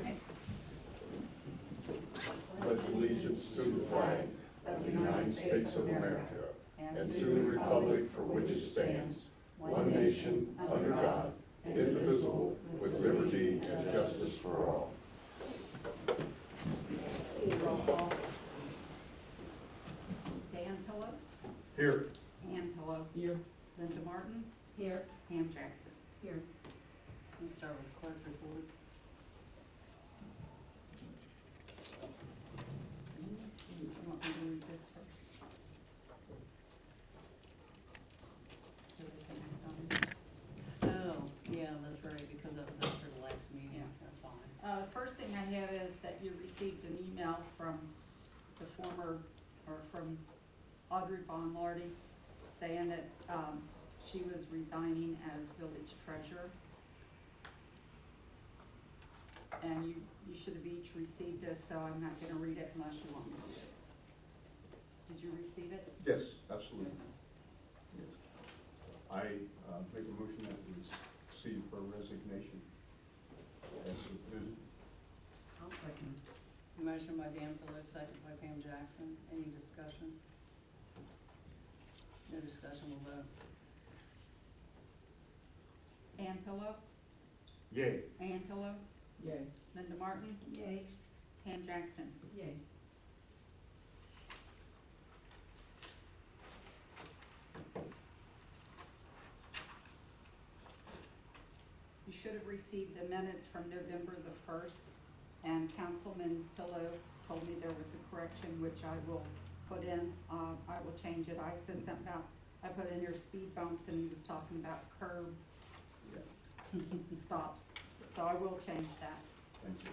Okay. Pledge allegiance to the flag of the United States of America and to the republic for which it stands, one nation, under God, indivisible, with liberty and justice for all. Roll call. Dan Pillow, Here. Ann Pillow, Here. Linda Martin. Here. Pam Jackson. Here. Let's start with clerk report. You want me to read this first? So they can act on it. Oh, yeah, that's right, because that was after the last meeting. Yeah. That's fine. First thing I have is that you received an email from the from Audrey Von Lardy saying that, she was resigning as village treasurer. And you should have each received this, so I'm not gonna read it unless you want me to read it. Did you receive it? Yes, absolutely. Yes. I make a motion that we receive her resignation as submitted. I'll second. Motion by Dan Pillow, second by Pam Jackson. Any discussion? No discussion, we'll vote. Ann Pillow, Yay. Ann Pillow, Yay. Linda Martin. Yay. Pam Jackson. Yay. You should have received the minutes from November the 1st, and Councilman Pillow told me there was a correction, which I will put in. I will change it. I said something about, I put in your speed bumps, and he was talking about curb stops. So I will change that. Thank you.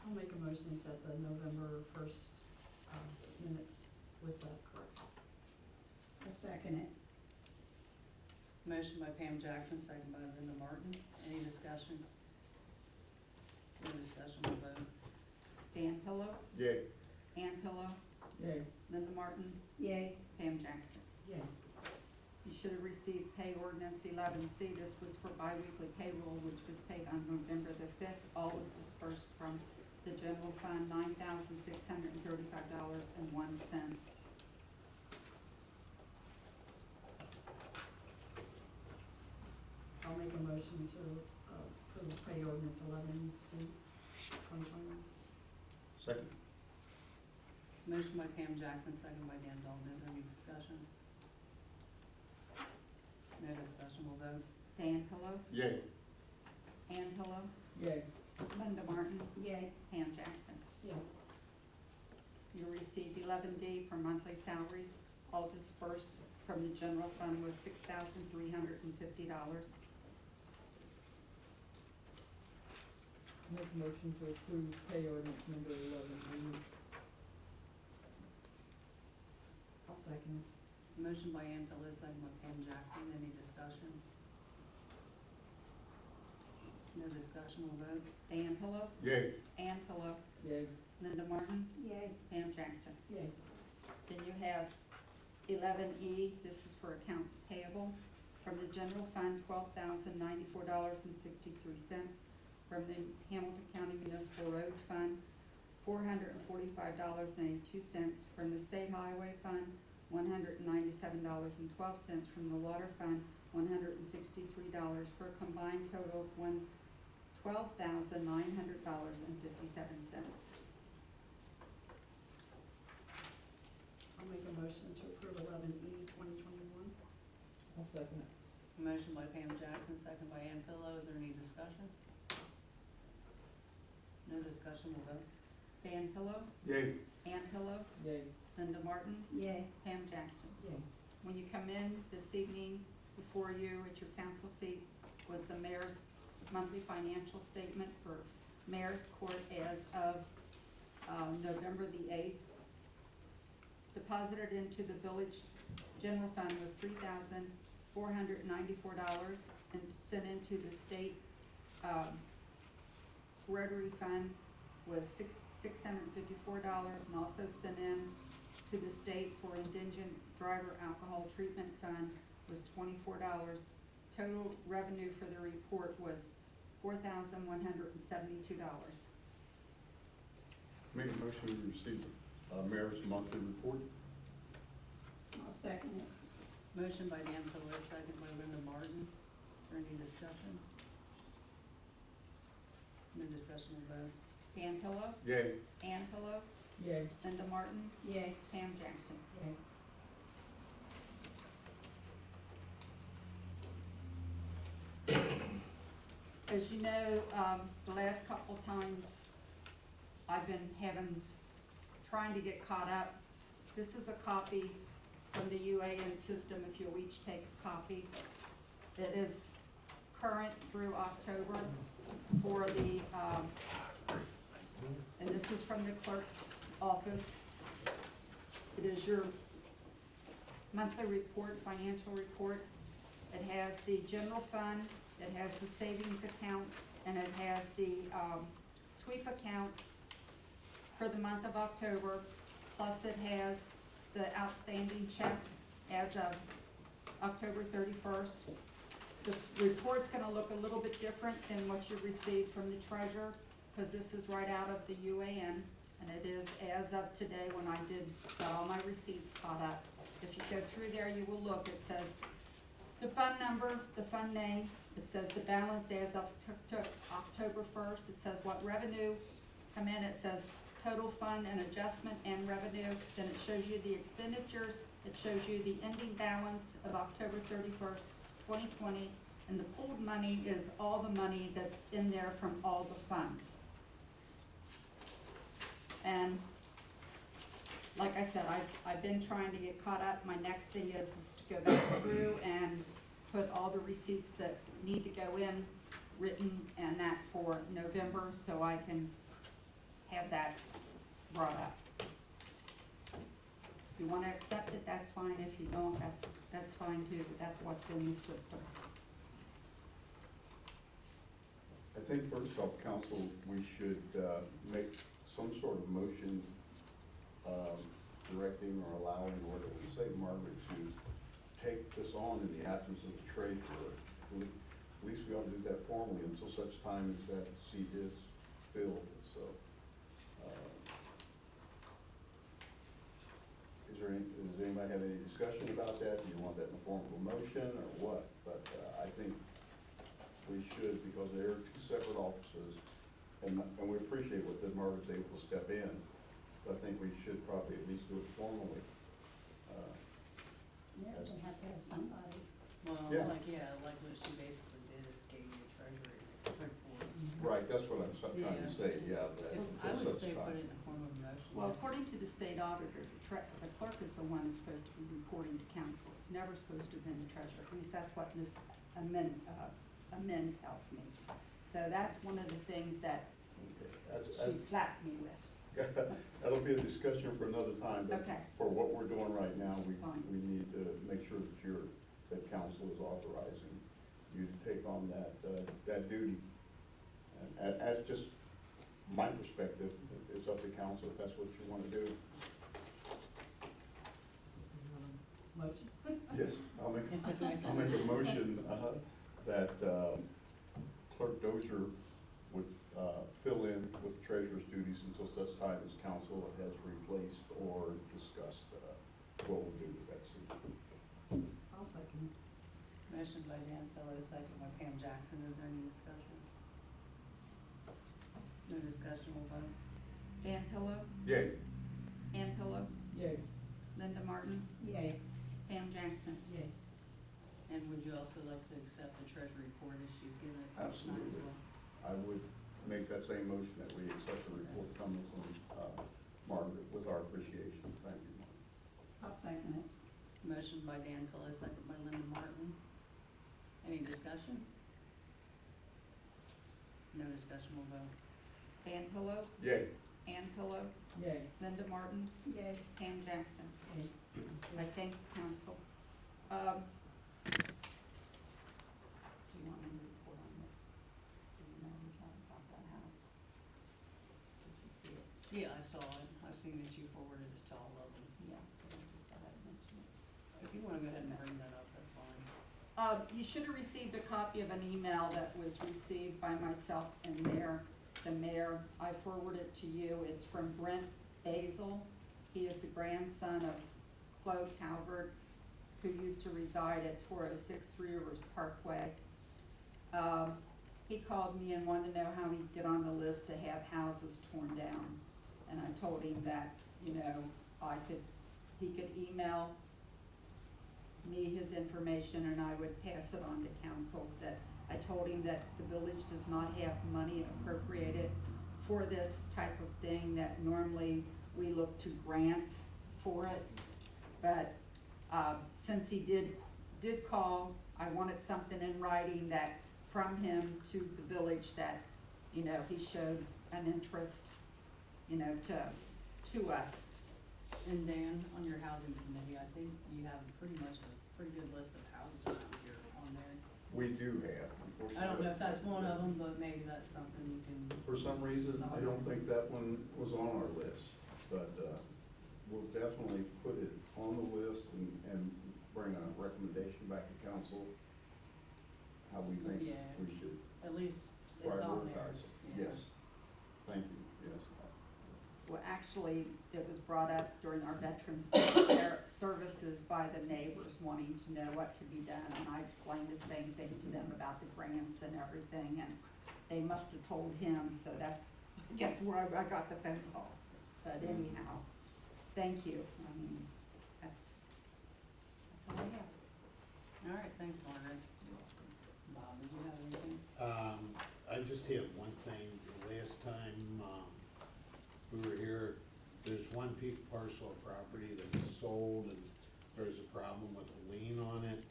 I'll make a motion to set the November 1st minutes with that correction. I'll second it. Motion by Pam Jackson, second by Linda Martin. Any discussion? No discussion, we'll vote. Dan Pillow, Yay. Ann Pillow, Yay. Linda Martin. Yay. Pam Jackson. Yay. You should have received pay ordinance 11C. This was for biweekly payroll, which was paid on November the 5th. All was dispersed from the general fund, $9,635.01. I'll make a motion to approve pay ordinance 11C, 2021. Second. Motion by Pam Jackson, second by Dan Dalton. Is there any discussion? No discussion, we'll vote. Dan Pillow, Yay. Ann Pillow, Yay. Linda Martin. Yay. Pam Jackson. Yay. You received 11D for monthly salaries. All dispersed from the general fund was $6,350. Make a motion to approve pay ordinance number 11. I'll second. Motion by Ann Pillow, second by Pam Jackson. Any discussion? No discussion, we'll vote. Dan Pillow, Yay. Ann Pillow, Yay. Linda Martin. Yay. Pam Jackson. Yay. Then you have 11E, this is for accounts payable. From the general fund, $12,094.63. From the Hamilton County Municipal Road Fund, $445.82. From the State Highway Fund, $197.12. From the Water Fund, $163, for a combined total of $12,900.57. I'll make a motion to approve 11E, 2021. I'll second it. Motion by Pam Jackson, second by Ann Pillow. Is there any discussion? No discussion, we'll vote. Dan Pillow, Yay. Ann Pillow, Yay. Linda Martin. Yay. Pam Jackson. Yay. When you come in this evening, before you at your council seat was the mayor's monthly financial statement for Mayor's Court as of November the 8th. Deposited into the village general fund was $3,494, and sent into the state Rotary Fund was $654, and also sent in to the state for indigent driver alcohol treatment fund was $24. Total revenue for the report was $4,172. Make a motion to receive Mayor's monthly report. I'll second it. Motion by Dan Phillips, second by Linda Martin. Is there any discussion? No discussion, we'll vote. Dan Pillow, Yay. Ann Pillow, Yay. Linda Martin, Yay. Pam Jackson. Yay. As you know, the last couple times, I've been trying to get caught up. This is a copy from the UAN system, if you'll each take a copy. It is current through October for the, and this is from the clerk's office. It is your monthly report, financial report. It has the general fund, it has the savings account, and it has the sweep account for the month of October, plus it has the outstanding checks as of October 31st. The report's gonna look a little bit different than what you received from the treasurer, because this is right out of the UAN, and it is as of today when I got all my receipts caught up. If you go through there, you will look, it says the fund number, the fund name, it says the balance as of October 1st, it says what revenue come in, it says total fund and adjustment and revenue, then it shows you the expenditures, it shows you the ending balance of October 31st, 2020, and the pooled money is all the money that's in there from all the funds. And like I said, I've been trying to get caught up. My next thing is to go back through and put all the receipts that need to go in, written, and that for November, so I can have that brought up. If you wanna accept it, that's fine. If you don't, that's fine too, but that's what's in the system. I think first off, council, we should make some sort of motion directing or allowing, or what we say, Margaret, to take this on in the absence of the treasurer. At least we ought to do that formally until such time as that seat is filled, so. Does anybody have any discussion about that? Do you want that in the form of a motion or what? But I think we should, because they are two separate offices, and we appreciate what that Margaret's able to step in, but I think we should probably at least do it formally. Yeah, they have to have somebody. Well, Yeah. like what she basically did is gave you a treasury report. Right, that's what I'm trying to say, yeah. that- I that's would say fine. put it in the form of a motion. Well, according to the state auditor, the clerk is the one that's supposed to be reporting to council. It's never supposed to have been the treasurer. At least that's what Ms. Amen tells me. So that's one of the things that Okay, she slapped me with. That'll be a discussion for another time, but Okay. for what we're doing right now, Fine. we need to make sure that council is authorizing you to take on that duty. And as just my perspective, it's up to council if that's what you want to do. Motion? Yes, I'll make a motion that Clerk Dozier would fill in with treasurer's duties until such time as council has replaced or discussed what we'll do with that seat. I'll second it. Motion by Dan Phillips, second by Pam Jackson. Is there any discussion? No discussion, we'll vote. Dan Pillow, Yay. Ann Pillow, Yay. Linda Martin, Yay. Pam Jackson. Yay. And would you also like to accept the treasury report as she's given it to us tonight as Absolutely. well? I would make that same motion that we accept the report coming from Margaret with our appreciation. Thank you, Margaret. I'll second it. Motion by Dan Phillips, second by Linda Martin. Any discussion? No discussion, we'll vote. Dan Pillow, Yay. Ann Pillow, Yay. Linda Martin, Yay. Pam Jackson. Yay. I thank council. Do you want me to report on this? Do you know anything about that house? Did you see it? Yeah, I saw it. I've seen that you forwarded it to all of them. Yeah, but I just thought I'd mention it. If you wanna go ahead and bring that up, that's fine. You should have received a copy of an email that was received by myself and the mayor. I forwarded it to you. It's from Brent Basil. He is the grandson of Chloe Calvert, who used to reside at 406 Three Rivers Parkway. He called me and wanted to know how he'd get on the list to have houses torn down. And I told him that, you know, he could email me his information and I would pass it on to council. That I told him that the village does not have money appropriated for this type of thing, that normally we look to grants for it. But since he did call, I wanted something in writing that from him to the village that, you know, he showed an interest, you know, to us. And Dan, on your housing committee, I think you have pretty much a pretty good list of houses around here on there. We do have, unfortunately. I don't know if that's one of them, but maybe that's something you can. For some reason, I don't think that one was on our list, but, we'll definitely put it on the list and bring a recommendation back to council, how we think Yeah. we should At least it's on there. prioritize. Yeah. Yes, thank you, yes. Well, actually, it was brought up during our Veterans Services by the neighbors wanting to know what could be done, and I explained the same thing to them about the grants and everything, and they must have told him, so that's, I guess, where I got the phone call. But anyhow, thank you. I mean, that's all I have. All right, thanks, Margaret. Bob, did you have anything? I just have one thing. The last time, we were here, there's one parcel of property that was sold and there's a problem with a lien on it.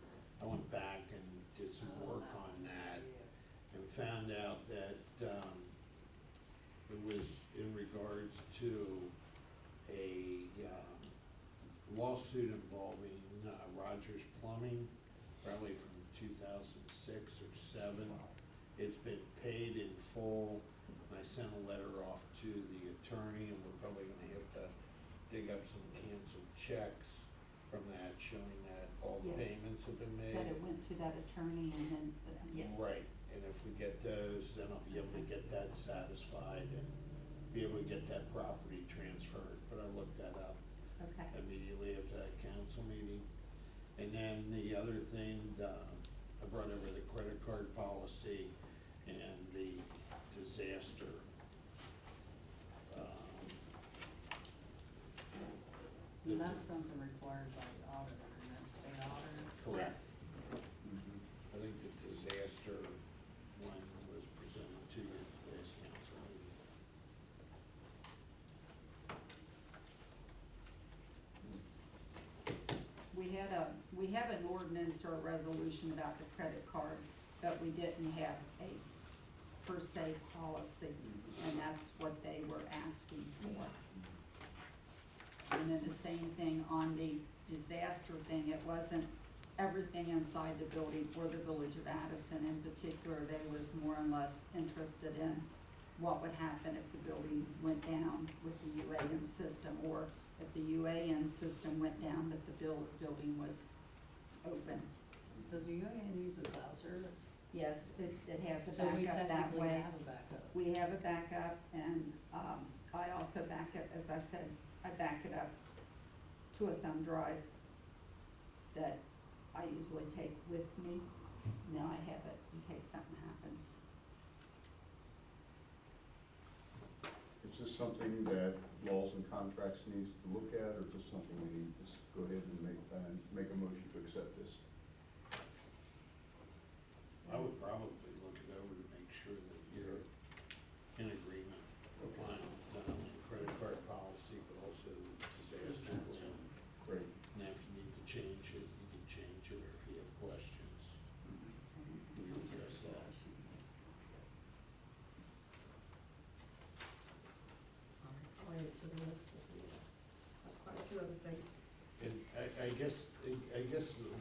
I went back and did some work on that and found out that, it was in regards to a, lawsuit involving, Rogers Plumbing, probably from 2006 or 7. It's been paid in full. I sent a letter off to the attorney, and we're probably gonna have to dig up some canceled checks from that, showing that all the Yes. payments have been That made. it went to that attorney and then, yes. Right, and if we get those, then I'll be able to get that satisfied and be able to get that property transferred, but I looked that up Okay. immediately after that council meeting. And then the other thing, I brought over the credit card policy and the disaster. And that's something required by the auditor, and that state auditor. Correct. Yes. Mhm. I think the disaster one was presented to you at the last council meeting. We have an ordinance or a resolution about the credit card, but we didn't have a per se policy, and that's what they were asking for. And then the same thing on the disaster thing, it wasn't everything inside the building for the village of Addyston in particular. They was more or less interested in what would happen if the building went down with the UAN system, or if the UAN system went down, that the building was open. Does the UAN use the cloud service? Yes, it has a So we backup that technically way. have a backup. We have a backup, and, I also back it, as I said, I back it up to a thumb drive that I usually take with me. Now I have it in case something happens. Is this something that laws and contracts needs to look at, or just something we need to just go ahead and make a motion to accept this? I would probably look it over to make sure that you're in agreement on not only the credit card policy, but also the disaster plan. Great. And if you need to change it, you can change it, or if you have questions, we will address that. I'll add it to the list with the, quite a few other things. And I guess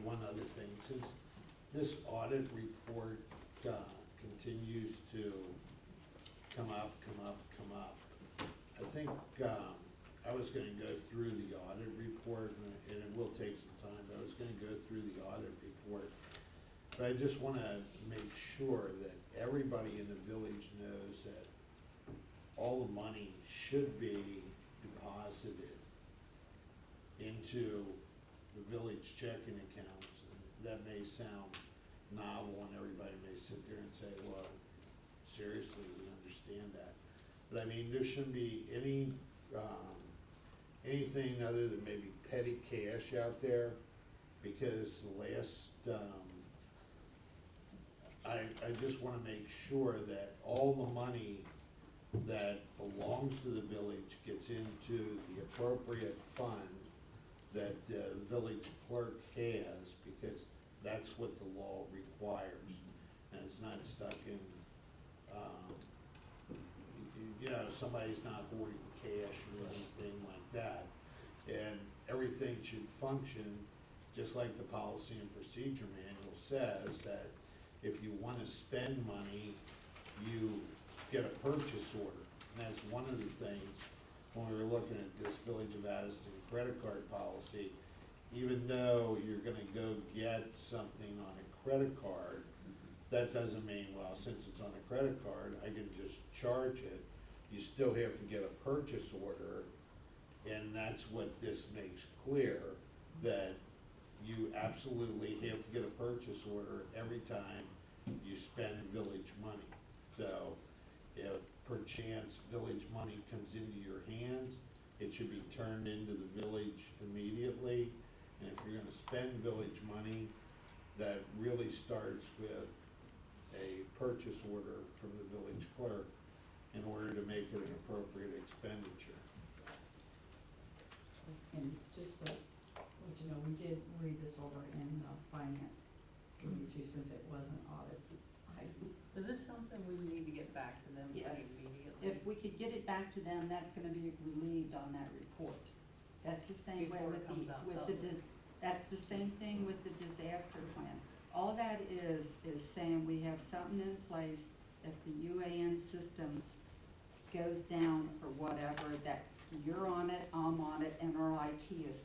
one other thing, since this audit report, continues to come up, I think, I was gonna go through the audit report, and it will take some time, but I was gonna go through the audit report But I just wanna make sure that everybody in the village knows that all the money should be deposited into the village checking accounts. And that may sound novel, and everybody may sit there and say, well, seriously, we understand that. But I mean, there shouldn't be anything other than maybe petty cash out there, because the last, I just wanna make sure that all the money that belongs to the village gets into the appropriate fund that the village clerk has, because that's what the law requires. And it's not stuck in, somebody's not hoarding cash or anything like that. And everything should function just like the policy and procedure manual says, that if you wanna spend money, you get a purchase order. And that's one of the things, when we were looking at this Village of Addyston credit card policy, even though you're gonna go get something on a credit card, that doesn't mean, well, since it's on a credit card, I can just charge it. You still have to get a purchase order, and that's what this makes clear, that you absolutely have to get a purchase order every time you spend village money. So if perchance village money comes into your hands, it should be turned into the village immediately. And if you're gonna spend village money, that really starts with a purchase order from the village clerk in order to make it an appropriate expenditure. And just to let you know, we did read this over in finance committee too, since it was an audit item. Is this something we need to get back to them Yes. immediately? If we could get it back to them, that's gonna be relieved on that report. That's the same way Before it with comes out the public. that's the same thing with the disaster plan. All that is saying we have something in place, if the UAN system goes down or whatever, that you're on it, I'm on it, and our IT is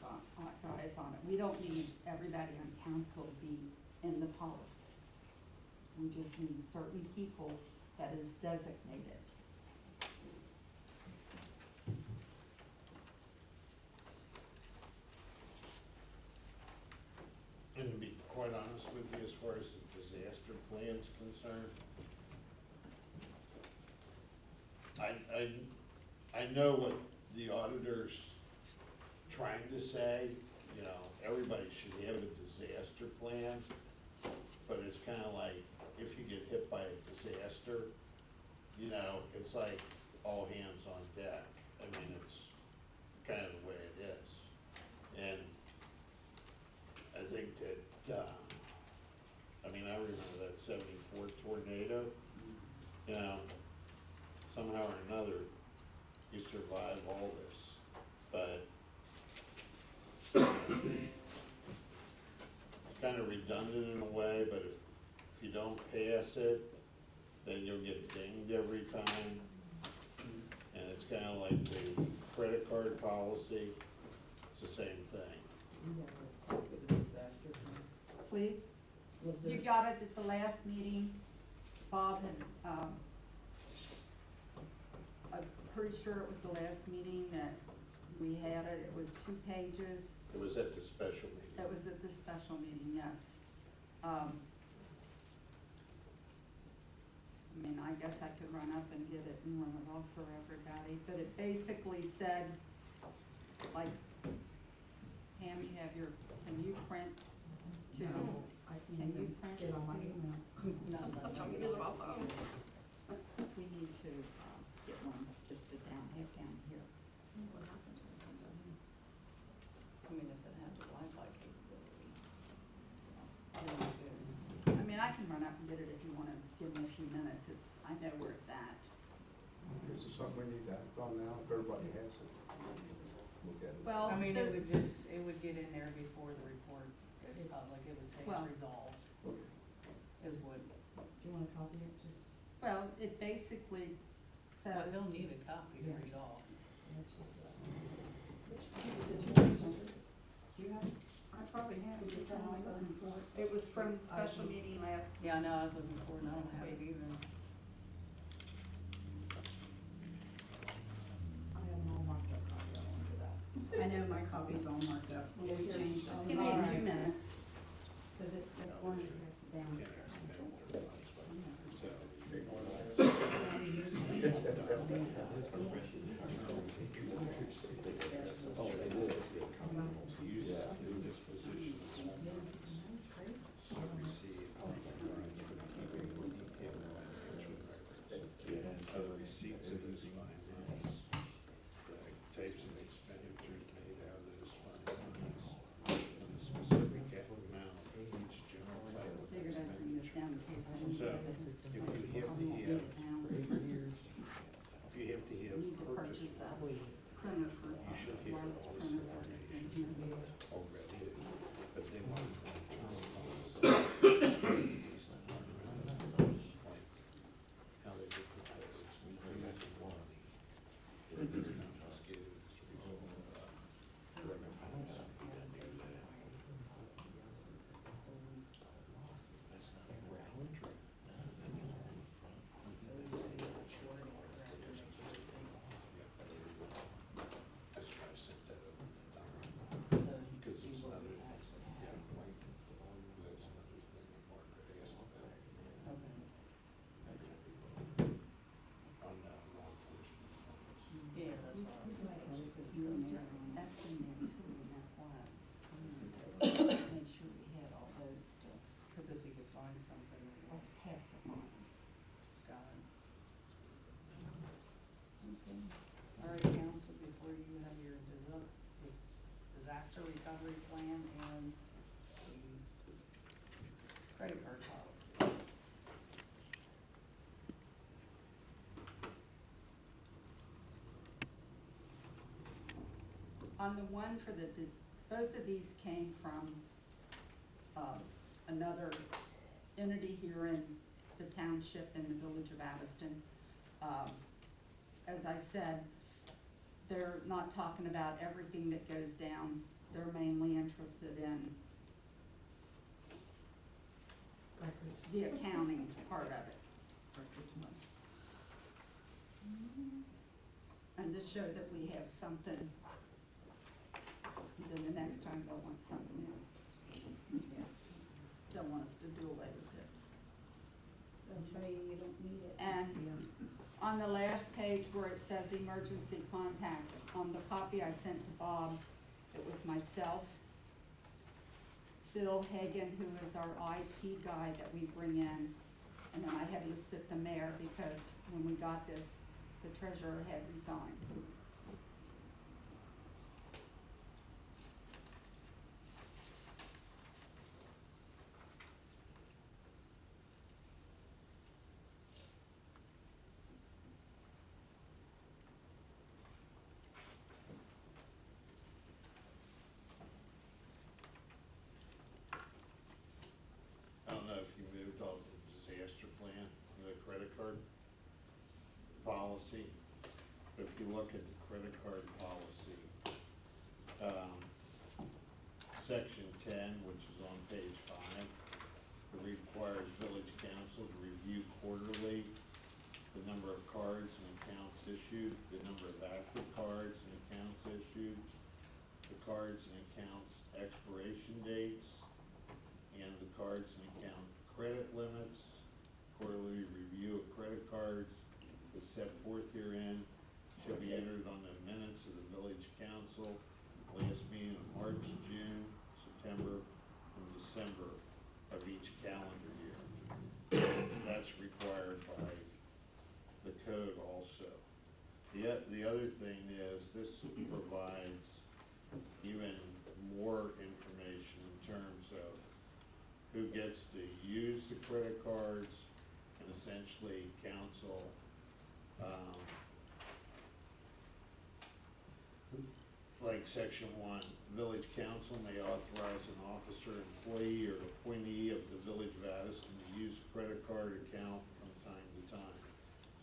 guys on it. We don't need everybody on council to be in the policy. We just need certain people that is designated. And to be quite honest with you, as far as the disaster plan's concerned, I know what the auditor's trying to say, everybody should have a disaster plan, but it's kinda like, if you get hit by a disaster, it's like all hands on deck. I mean, it's kind of the way it is. And I think that, I remember that 74 tornado, somehow or another, you survive all this, but it's kind of redundant in a way, but if you don't pass it, then you'll get dinged every time. And it's kind of like the credit card policy, it's the same thing. Please? You got it at the last meeting. Bob had, I'm pretty sure it was the last meeting that we had it. It was 2 pages. It was at the special meeting. That was at the special meeting, yes. I guess I could run up and get it and run it off for everybody, but it basically said, like, Pam, you have can you print to? No, I Can can't you even print get on my email. Not unless Don't we use get my it. phone. We need to, get one just to down here. What happened to it? If it has a Wi-Fi capability. Then we do. I can run up and get it if you wanna give me a few minutes. I know where it's at. This is something we need to act on now, if everybody has it. Look at it. Well, it would get in there before the report goes It's- public, it would say well- it's resolved, Okay. is what, Do you want a copy of it? Just, well, it basically says. well, they'll need a copy to Yeah. resolve. that's just, do you have, probably have it, you're trying to looking for it. It was from special meeting last. Yeah, I know, I was looking for it, and I don't have it either. I have them all marked up, copy all under that. I know my copy's all marked up. Yeah, we changed it. Just Give me a few minutes. Cause it wanted to pass it down. Other receipts of those fines, the types of expenditures made out of those fines, and the specific amount of each general type of Figured I'd bring this down in case I need So, it. if you have I won't the, need it now. if you have to I have need to purchase purchase that printer for, You should have wireless all printer this for this thing information. here. already, but they want to internal policy. How they get proposed, we bring that to one. It's confiscated as a result of, revenue policy. That's why I sent that over to Don, because it's another thing, yeah, right, that's another thing that Margret asked about. On law enforcement funds. Yeah, that's what I was That's in there too, and that's why I was trying to make sure we had all those to, because if you could find something, or pass it on. got it. All right, council, before you have your disaster recovery plan and the credit card policy. On the one for the, both of these came from, another entity here in the township in the village of Addyston. As I said, they're not talking about everything that goes down, they're mainly interested in Records. the accounting part of it. Records money. And to show that we have something, then the next time they'll want something new. Don't want us to do away with this. They'll tell you you don't need it. And Yeah. on the last page where it says emergency contacts, on the copy I sent to Bob, it was myself, Phil Hagan, who is our IT guy that we bring in, and then I had listed the mayor because when we got this, the treasurer had resigned. I don't know if you moved off the disaster plan, the credit card policy. If you look at the credit card policy, section 10, which is on page 5, it requires village council to review quarterly the number of cards and accounts issued, the number of active cards and accounts issued, the cards and accounts expiration dates, and the cards and account credit limits. Quarterly review of credit cards is set forth herein, shall be entered on the minutes of the village council, last meeting of March, June, September, and December of each calendar year. That's required by the code also. The other thing is, this provides even more information in terms of who gets to use the credit cards, and essentially council, like section 1, village council may authorize an officer, employee, or appointee of the village of Addyston to use a credit card account from time to time.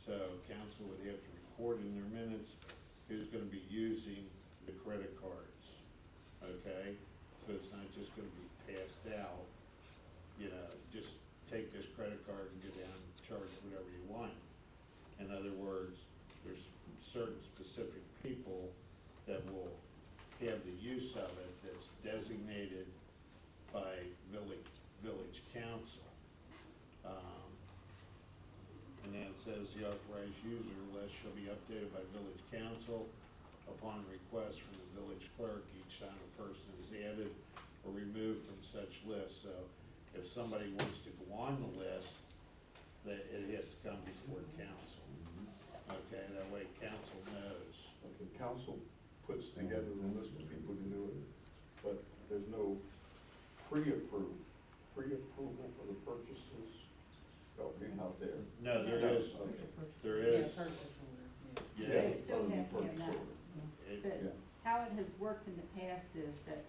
So council would have to record in their minutes who's gonna be using the credit cards, okay? So it's not just gonna In other words, there's certain specific people that will have the use of it that's designated by village council. And then it says the authorized user list shall be updated by village council upon request from the village clerk each time a person is added or removed from such list. So if somebody wants to go on the list, that it has to come before the council. Okay, that way council knows. The council puts together the list of people to do it, but there's no pre-approval for the purchases going out there. No, there Yeah, is, okay. there Yeah, is, purchase order, yeah. yeah. They still other than have to have purchase that. order. It- But Yeah. how it has worked in the past is that,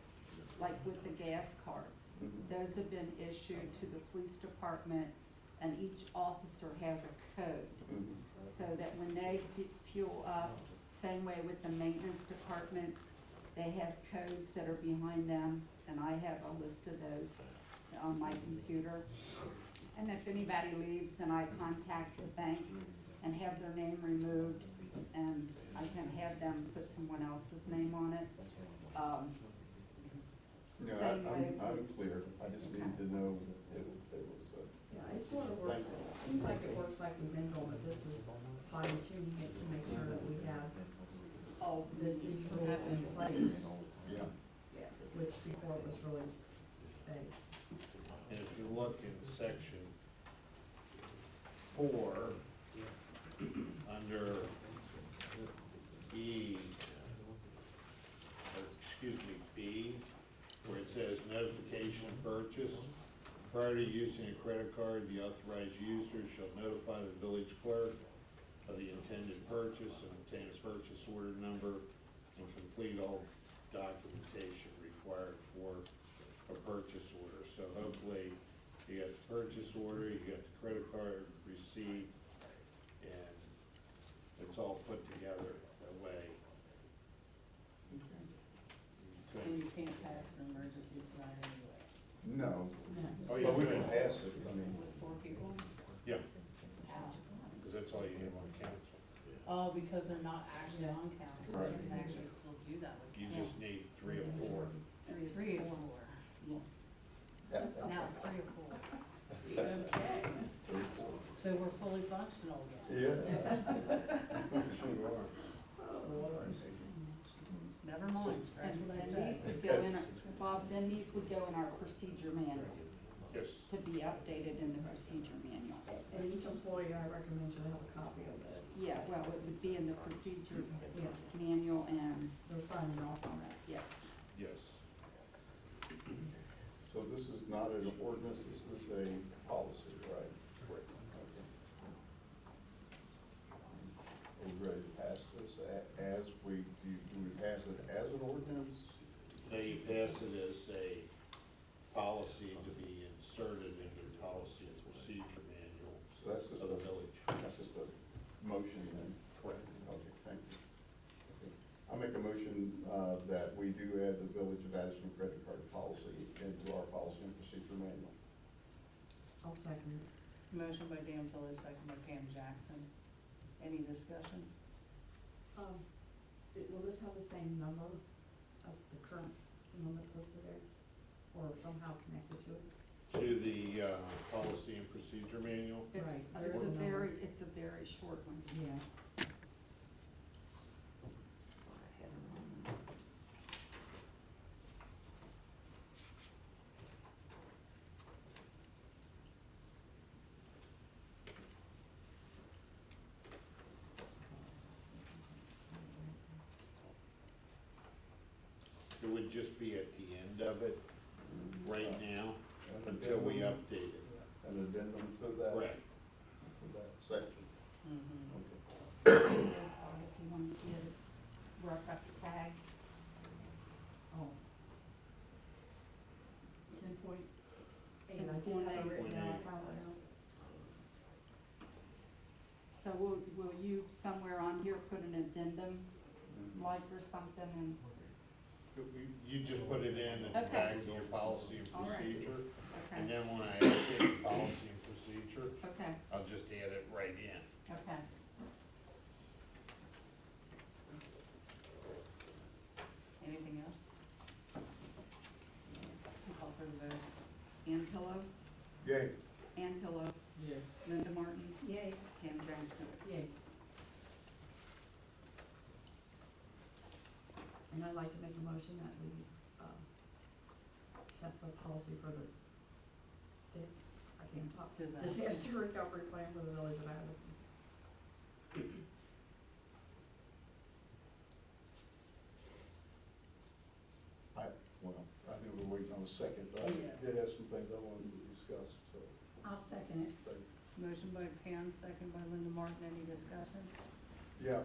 like with the gas cards, Mhm. those have been issued to the police department, and each officer has a code. Mhm. So that when they fuel up, same way with the maintenance department, they have codes that are behind them, and I have a list of those on my computer. And if anybody leaves, then I contact the bank and have their name removed, and I can have them put someone else's name on it. No, Same way. I'm clear, I just need to know if it was, Yeah, it sort of works, seems like it works like we've been doing, but this is fine tuning it to make sure that we have all these rules in place, yeah. which before it was really vague. And if you look in section 4, under E, or excuse me, B, where it says notification of purchase. Prior to using a credit card, the authorized user shall notify the village clerk of the intended purchase and obtain a purchase order number and complete all documentation required for a purchase order. So hopefully, you got the purchase order, you got the credit card receipt, and it's all put together that way. And you can't pass an emergency flag anyway. No, Oh, but yeah, we good. can pass it, I mean, With 4 people? Yeah, Wow. because that's all you have on council. Oh, because they're not actually on council, Right. you can actually still do that with You council. just need 3 or 4. Three or four. Now it's 3 or 4. Okay, so we're fully functional again. yeah. Sure are. Never mind, scratch And what I these said. would go in, Bob, then these would go in our procedure manual, Yes, to be updated in the procedure manual. And each employee, I recommend should have a copy of this. Yeah, well, it would be in the procedure Yeah, manual and, they're signing off on that. yes. yes. So this is not an ordinance, this is a policy, right? Correct. Okay. Are we ready to pass this as do we pass it as an ordinance? They pass it as a policy to be inserted into the policy and procedure manual So that's just of the village. That's just a motion then? Correct. Okay, thank you. Okay. I make a motion that we do add the Village of Addyston credit card policy into our policy and procedure manual. I'll second it. Motion by Dan Phillips, second by Pam Jackson. Any discussion? Will this have the same number as the current one that's listed there, or somehow connected to it? To the policy and procedure manual. Right, there It's is a a number. it's a very short one. Yeah. It would just be at the end of it right now until we update it. An addendum to that? Correct. To that section. Mm-hmm. Okay. If you want to see it, it's where I've got the tag. Oh. 10.8, I did 10.8. have it written down, I found it out. So will you somewhere on here put an addendum, like or something, and, You just put it in the Okay. back of your policy and All right. procedure, and okay, then when I update the policy and procedure, okay, I'll just add it right in. okay. Pillow, Yay. Ann Pillow, Yeah. Linda Martin, Yay. Pam Jackson. Yay. And I'd like to make a motion that we, set the policy for the, I can't talk, disaster recovery plan for the village of Addyston. I knew we were waiting on a second, but I Yeah. did have some things I wanted to discuss, so. I'll second it. thank you. Motion by Pam, second by Linda Martin. Any discussion? Yeah,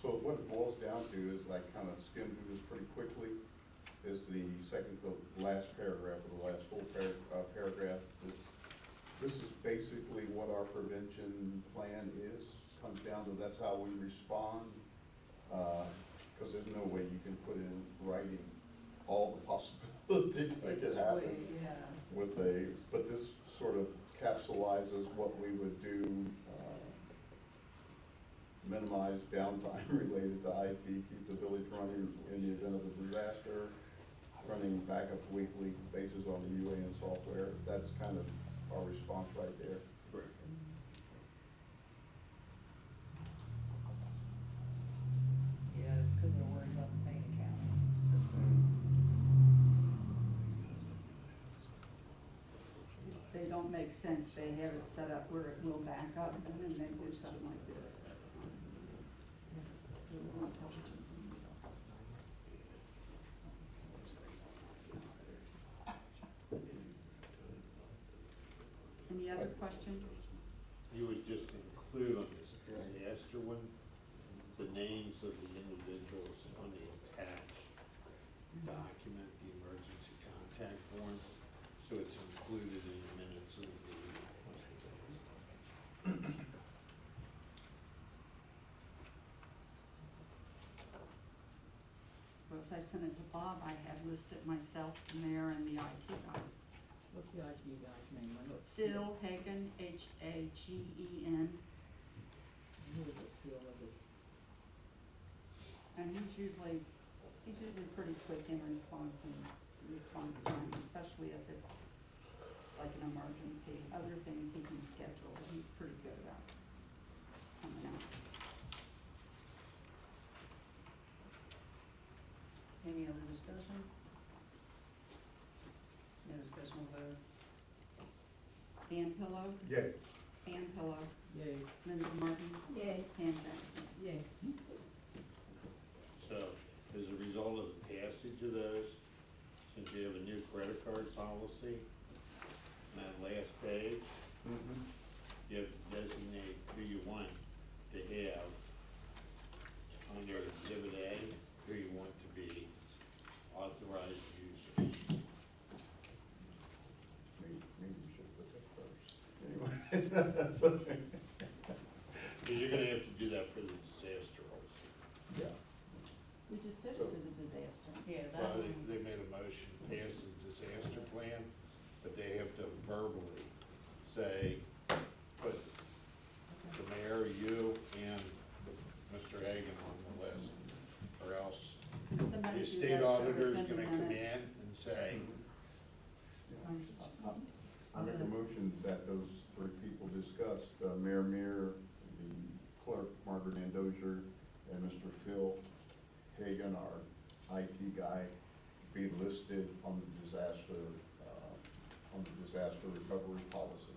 so what it boils down to is, I kind of skimmed through this pretty quickly, is the second to last paragraph, or the last full paragraph. This is basically what our prevention plan is, comes down to, that's how we respond. Because there's no way you can put in writing all the possibilities that could happen Yeah. with but this sort of capsulizes what we would do, minimize downtime related to IT, keep the village running in the event of a disaster, running backup weekly basis on the UAN software. That's kind of our response right there. Correct. Yeah, because they're worried about the bank account system. They don't make sense, they have it set up where it will back up, and then they do something like this. Any other questions? You would just include on this disaster one, the names of the individuals on the attached document, the emergency contact form, so it's included in the minutes of the meeting. Well, as I sent it to Bob, I had listed myself, the mayor, and the IT guy. What's the IT guy's name? I know it's Phil Hagan, Hagen, Who is it, Phil, or this? and he's usually pretty quick in response time, especially if it's like an emergency. Other things he can schedule, he's pretty good about coming out. Any other discussion? No discussion, will vote. Ann Pillow, Yay. Ann Pillow, Yay. Linda Martin, Yay. Pam Jackson. Yay. So, as a result of the passage of those, since you have a new credit card policy, on that last page, you have to designate who you want to have under Exhibit A, who you want to be authorized users. Maybe you should put that first. Anyway. But you're gonna have to do that for the disaster also. Yeah. We just did it So- for the disaster. Yeah, that Well, one. they made a motion to pass the disaster plan, but they have to verbally say, put the mayor, you, and Mr. Hagan on the list, or else Somebody the do state that so auditor's it's in the gonna come in minutes. and say, I make a motion that those three people discussed, Mayor Mear, the clerk, Margret and Dozier, and Mr. Phil Hagan, our IT guy, be listed on the disaster recovery policy.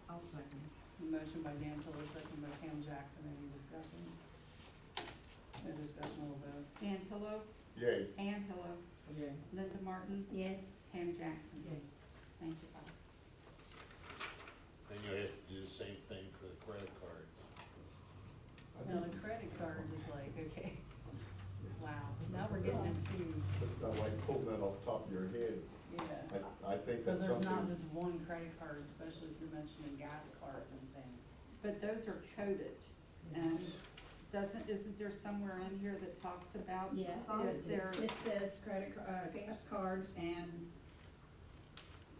I'll second. Motion by Dan Pillow, second by Pam Jackson. Any discussion? No discussion, will vote. Ann Pillow, Yay. Ann Pillow, Yay. Linda Martin, Yay. Pam Jackson. Yay. Thank you, Bob. then you have to do the same thing for the credit cards. Now, the credit cards is like, okay, wow, now we're getting into, It's not like pulling that off the top of your head. yeah. I think Because that's there's not something. just one credit card, especially if you're mentioning gas cards and things. But those are coded, and isn't there somewhere in here that talks about Yeah, if they're, it says gas cards and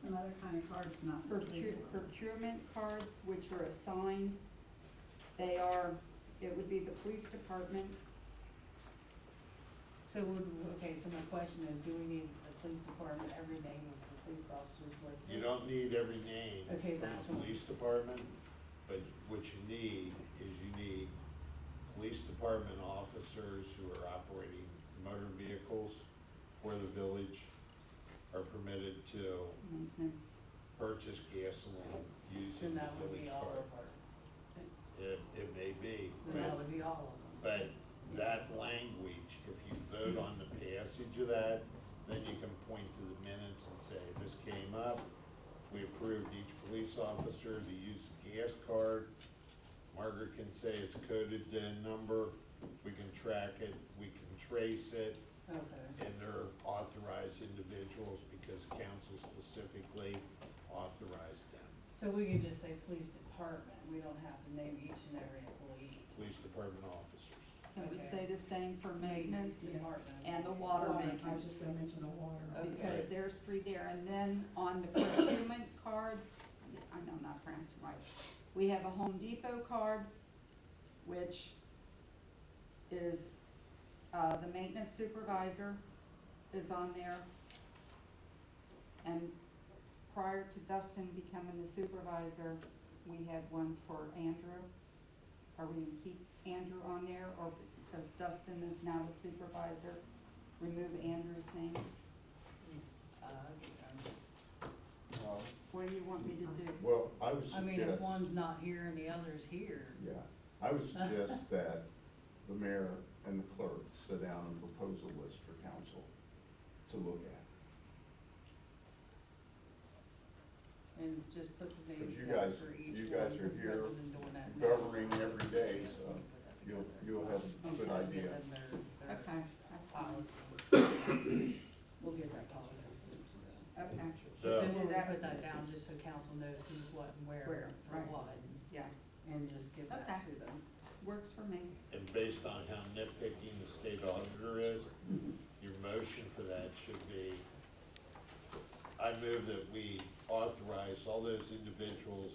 some other kind of cards not included. procurement cards, which are assigned, it would be the police department. So so my question is, do we need the police department every day with police officers listed. You don't need every name Okay, from that's the what- police department, but what you need is you need police department officers who are operating motor vehicles for the village are permitted to Maintenance. purchase gasoline using Then the that would village be all card. of our, It may be, then that but, would be all of them. but that language, if you vote on the passage of that, then you can point to the minutes and say, this came up, we approved each police officer to use the gas card. Margaret can say it's coded to a number, we can track it, we can trace it, Okay. and they're authorized individuals because council specifically authorized them. So we could just say police department, we don't have to name each and every employee. Police department officers. Can we Okay. say the same for maintenance Department. and the water I was maintenance? just gonna mention the water. Because Okay. there's three there, and then on the procurement cards, I know I'm not pronouncing right, we have a Home Depot card, which is, the maintenance supervisor is on there. And prior to Dustin becoming the supervisor, we had one for Andrew. Are we gonna keep Andrew on there, or because Dustin is now the supervisor, remove Andrew's name? What do you want me to do? Well, I would I mean, suggest, if one's not here and the other's here, yeah, I would suggest that the mayor and the clerk sit down and propose a list for council to look at. and just put the names Because you down guys- for each one. you guys are rather here than doing that now. Governing every day, Yeah, so we can put that you'll, together. you'll have a good So idea. give them their Okay, that's fine. policy. We'll get that policy. Okay, So, Then we'll Do that. put that down just so council knows who's what and Where, where for right. what, yeah, and just give that Okay. to them. works for me. and based on how nitpicking the state auditor is, your motion for that should be, I move that we authorize all those individuals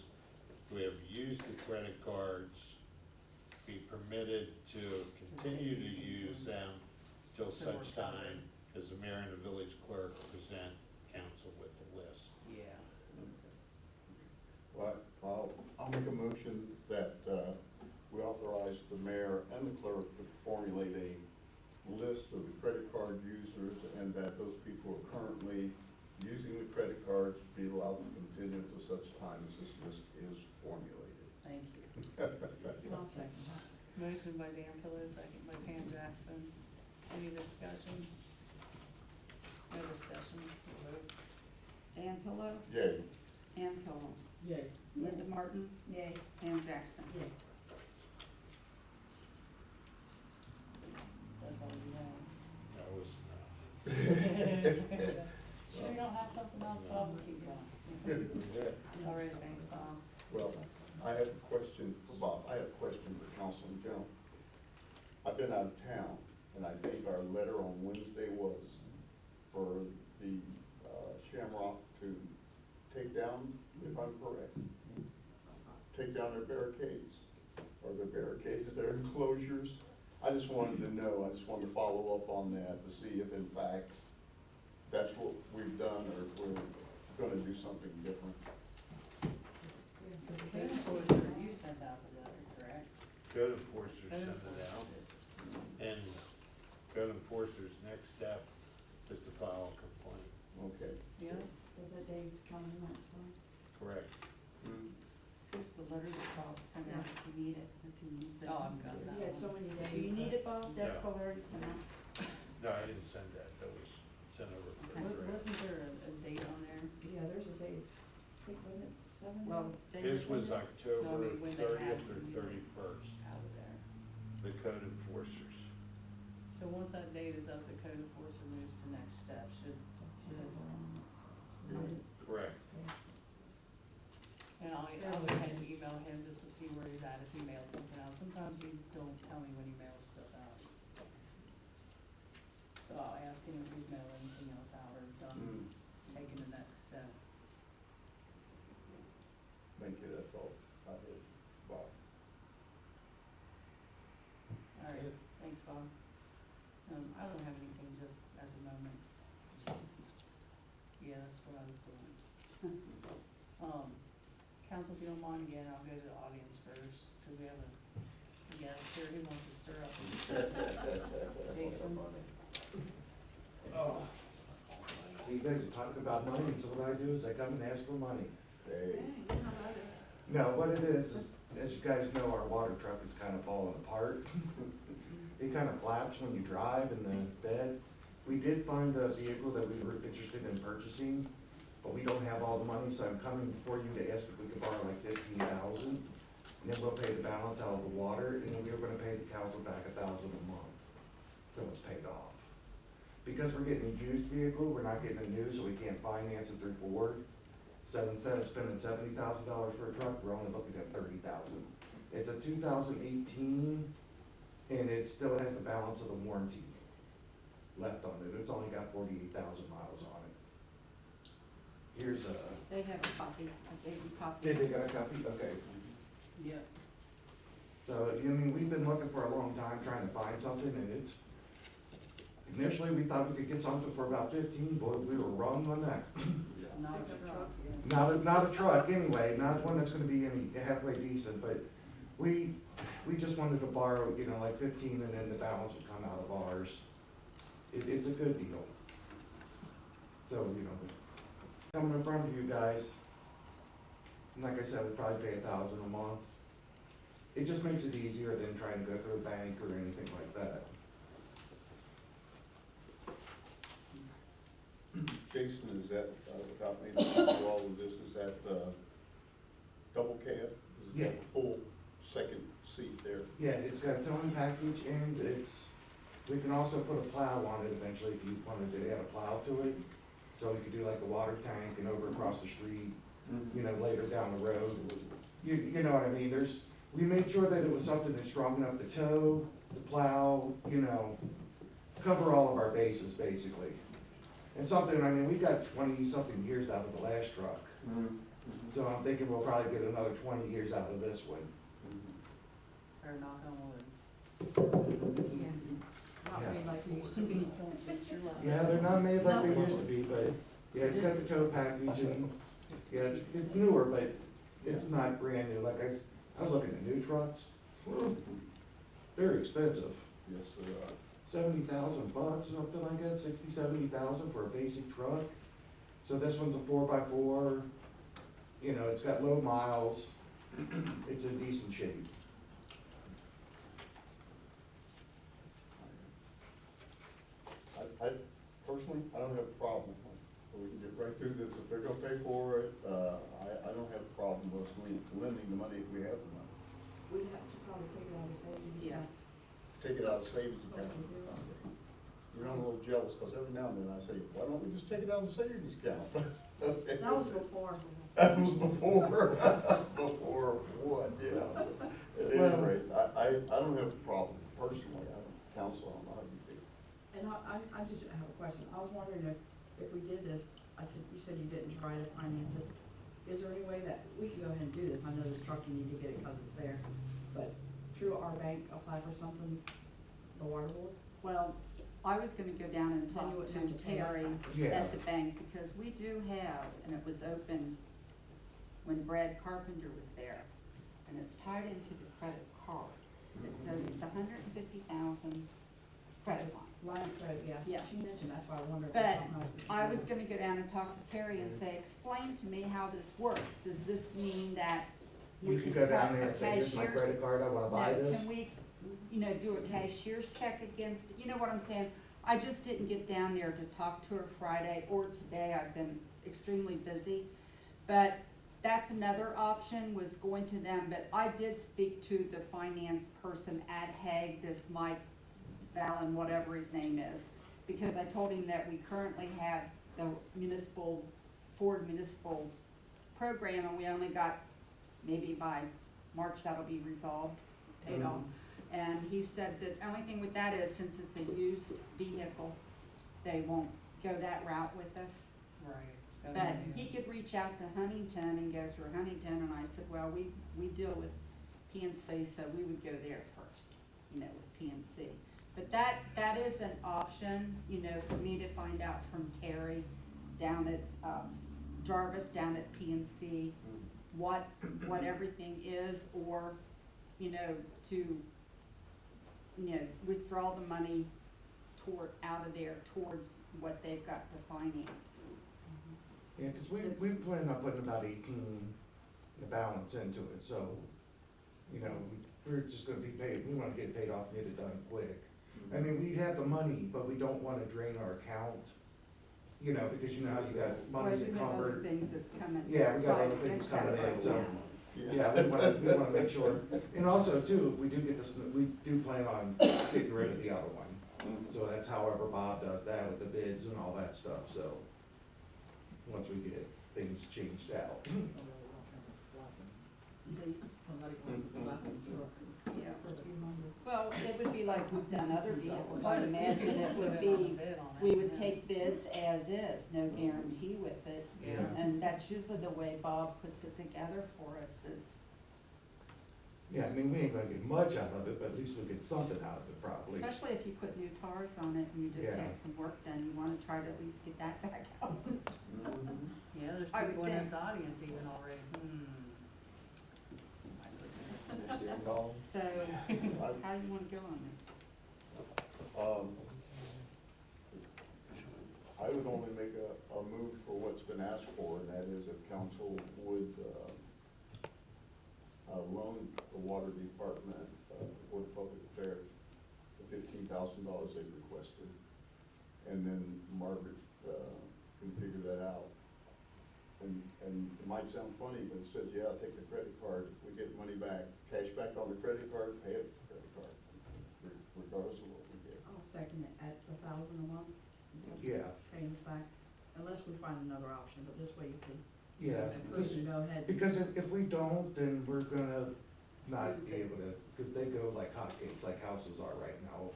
who have used the credit cards be permitted to continue to use them till such time as the mayor and the village clerk present council with the list. Yeah. Well, I'll make a motion that, we authorize the mayor and the clerk to formulate a list of the credit card users, and that those people who are currently using the credit cards be allowed to continue until such time as this list is formulated. Thank you. I'll second that. Motion by Dan Pillow, second by Pam Jackson. Any discussion? No discussion, we'll vote. Dan Pillow, Yay. Ann Pillow, Yay. Linda Martin, Yay. Pam Jackson. Yay. That's all we have. That was enough. Sure you don't have something else, Bob? We'll keep going. All right, thanks, Bob. Well, I have a question for Bob, I have a question for council in general. I've been out of town, and I think our letter on Wednesday was for the Shamrock to take down, if I'm correct, take down their barricades, or their barricades, their enclosures. I just wanted to know, I just wanted to follow up on that to see if in fact that's what we've done, or if we're gonna do something different. Code enforcer, you sent out the letter, correct? Code enforcers send it out, and code enforcer's next step is to file a complaint. Okay. Yeah. Is that days coming next one? Correct. Here's the letter that Bob sent out if you need it, if he needs it. Oh, I've got that You had so one. many days. Do you need it, Bob? That's Yeah. the letter he sent out. No, I didn't send that, that was sent over for Okay. Greg. Wasn't there a date on there? Yeah, there's a date. I think, wasn't it 7 Well, days? it's dated. His was when October No, I mean, when they had 30th or to be 31st, Out of there. the code enforcers. So once that date is up, the code enforcer moves to next step, should, Correct. and I'll go ahead and email him just to see where he's at, if he mailed something out. Sometimes he don't tell me when he mails stuff out. So I'll ask him if he's mailed anything else out or done, taking the next step. Thank you, that's all I did, Bob. All right, thanks, Bob. I don't have anything just at the moment. Yeah, that's what I was do them on again, I'll go to the audience first, because we have a guest here who wants to stir up. Jason? So you guys are talking about money, so what I do is I come and ask for money. Hey, No, what it is, as you guys know, our water truck is kind of falling apart. It kind of flaps when you drive in the bed. We did find a vehicle that we were interested in purchasing, but we don't have all the money, so I'm coming before you to ask if we could borrow like 15,000. And then we'll pay the balance out of the water, and then we were gonna pay the council back 1,000 a month till it's paid off. Because we're getting a used vehicle, we're not getting a new, so we can't finance it through Ford. So instead of spending $70,000 for a truck, we're only looking at 30,000. It's a 2018, and it still has the balance of the warranty left on it. It's only got 48,000 miles on it. Here's a, They have a copy, I gave you a copy. did they got a copy? Okay. Yep. So, I mean, we've been looking for a long time trying to find something, and it's, initially, we thought we could get something for about 15, boy, we were wrong on that. Not a truck, Not a truck anyway, not one that's gonna be any halfway decent, but we just wanted to borrow, you know, like 15, and then the balance would come out of ours. It's a good deal. So, you know, coming in front of you guys, and like I said, we'd probably pay 1,000 a month. It just makes it easier than trying to go through a bank or anything like that. Jason, is that, without me going through all of this, is that double cab? Is Yeah. it a full second seat there? Yeah, it's got a towing package, and we can also put a plow on it eventually if you wanted to add a plow to it. So we could do like a water tank and over across the street, you know, later down the road. You know what I mean? We made sure that it was something that's strong enough to tow, to plow, you know, cover all of our bases, basically. And something, I mean, we got 20-something years out of the last truck. So I'm thinking we'll probably get another 20 years out of this one. or knock on wood. Not Yeah. made like they used to be. Yeah, they're not made like they used to be, but, yeah, it's got the tow package and, yeah, it's newer, but it's not brand new. Like I was looking at new trucks. They're expensive. Yes, they are. 70,000 bucks, something like that, 60, 70,000 for a basic truck. So this one's a 4x4, you know, it's got low miles, it's in decent shape. I personally, I don't have a problem. We can get right through this. If they're gonna pay for it, I don't have a problem with lending the money if we have the money. We'd have to probably take it out of savings. Yes. Take it out of savings account. You know, I'm a little jealous, because every now and then I say, why don't we just take it out of the savings account? That was before. That was before, before what, yeah. At any Well- rate, I don't have a problem personally. I don't counsel on how you feel. And I just have a question. I was wondering if we did this, you said you didn't try to finance it. Is there any way that we could go ahead and do this? I know this truck, you need to get it because it's there, but through our bank, apply for something, the water board? Well, I was gonna go down and Then talk you wouldn't to have to pay us Terry back. Yeah. at the bank, because we do have, and it was opened when Brad Carpenter was there, and it's tied into the credit card. It says it's 150,000 credit line. Line of credit, yeah. Yeah. She mentioned, that's why I wondered if But there's something else. we could I do. was gonna go down and talk to Terry and say, explain to me how this works. Does this mean that we You can could go cut down there a and say, here's my cashier's? credit card, I wanna buy No, this. can we, you know, do a cashier's check against it? You know what I'm saying? I just didn't get down there to talk to her Friday or today. I've been extremely busy. But that's another option, was going to them. But I did speak to the finance person at Hague, this Mike Valen, whatever his name is, because I told him that we currently have the municipal, Ford Municipal program, and we only got, maybe by March that'll be resolved, paid off. And he said that the only thing with that is, since it's a used vehicle, they won't go that route with us. Right. It's But gotta be- he could reach out to Huntington and go through Huntington, and I said, well, we deal with PNC, so we would go there first, you know, with PNC. But that is an option, you know, for me to find out from Terry down at, Jarvis down at PNC, what everything is, or, you know, to, you know, withdraw the money out of there towards what they've got to finance. Yeah, cause we plan on putting about 18 the balance into it, so, you know, we're just gonna be paid, we wanna get paid off and get it done quick. I mean, we have the money, but we don't wanna drain our account, you know, because you know how you got monies Well, you have other encumbered. things that's coming. Yeah, we got Right, other things that's coming in, right, so, yeah. yeah, we wanna make sure. And also too, if we do get this, we do plan on getting rid of the other one. So that's however Bob does that with the bids and all that stuff, so, once we get things changed out. These- Somebody wants to lap in the truck. Yeah. For a few hundred. Well, it would be like we've done other vehicles, Quite I a few imagine it Put would it on be, the bid on it, we would yeah. take bids as is, no guarantee with it. Yeah. And that's usually the way Bob puts it together for us is, Yeah, I mean, we ain't gonna get much out of it, but at least we'll get something out of it probably. especially if you put new tires on it and you just Yeah. had some work done, you wanna try to at least get that back out. Yeah, there's I would people in think. this audience even already, Understand, Colin? So, how do you wanna go on this? I would only make a move for what's been asked for, and that is if council would, loan the water department, or the public affairs, the $15,000 they requested. And then Margret, can figure that out. And it might sound funny, but it says, yeah, take the credit card, we get money back, cash back on the credit card, pay it with the credit card, regardless of what we get. I'll second it at $1,000 a month. Yeah, Pays back, unless we find another option, but this way you can yeah, approve just, to go ahead. because if we don't, then we're gonna not Lose be it. able to, cause they go like hotcakes, like houses are right now.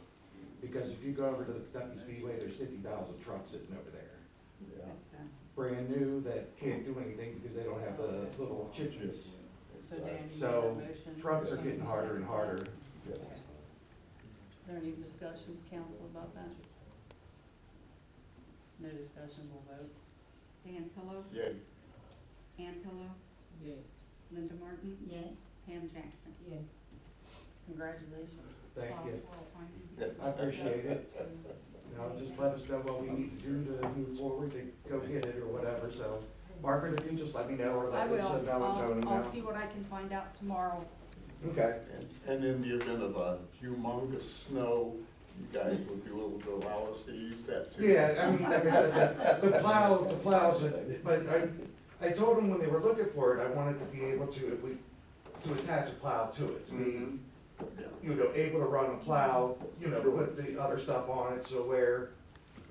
Because if you go over to the Kentucky Speedway, there's 50,000 trucks sitting over there, Yeah. That's done. brand new, that can't do anything because they don't have the little chippies. So Dan, you made So, that motion? trucks are getting harder and harder. Yes. Okay. Is there any discussions, council, about that? No discussion, we'll vote. Dan Pillow, Yay. Ann Pillow, Yeah. Linda Martin, Yay. Pam Jackson. Yeah. Congratulations. Thank Bob, you. we'll find you. I appreciate it. You know, just let us know what we need to do to move forward to go get it or whatever, so. Margaret, if you just let me know or I let will, Lisa know and Tony I'll know. see what I can find out tomorrow. Okay. And in the event of a humongous snow, you guys would be willing to allow us to use that too? Yeah, I mean, like I said, the plows, but I told them when they were looking for it, I wanted to be able to, to attach a plow to it, to be, Mhm. Yeah. you know, able to run a plow, you know, put the other stuff on it, so where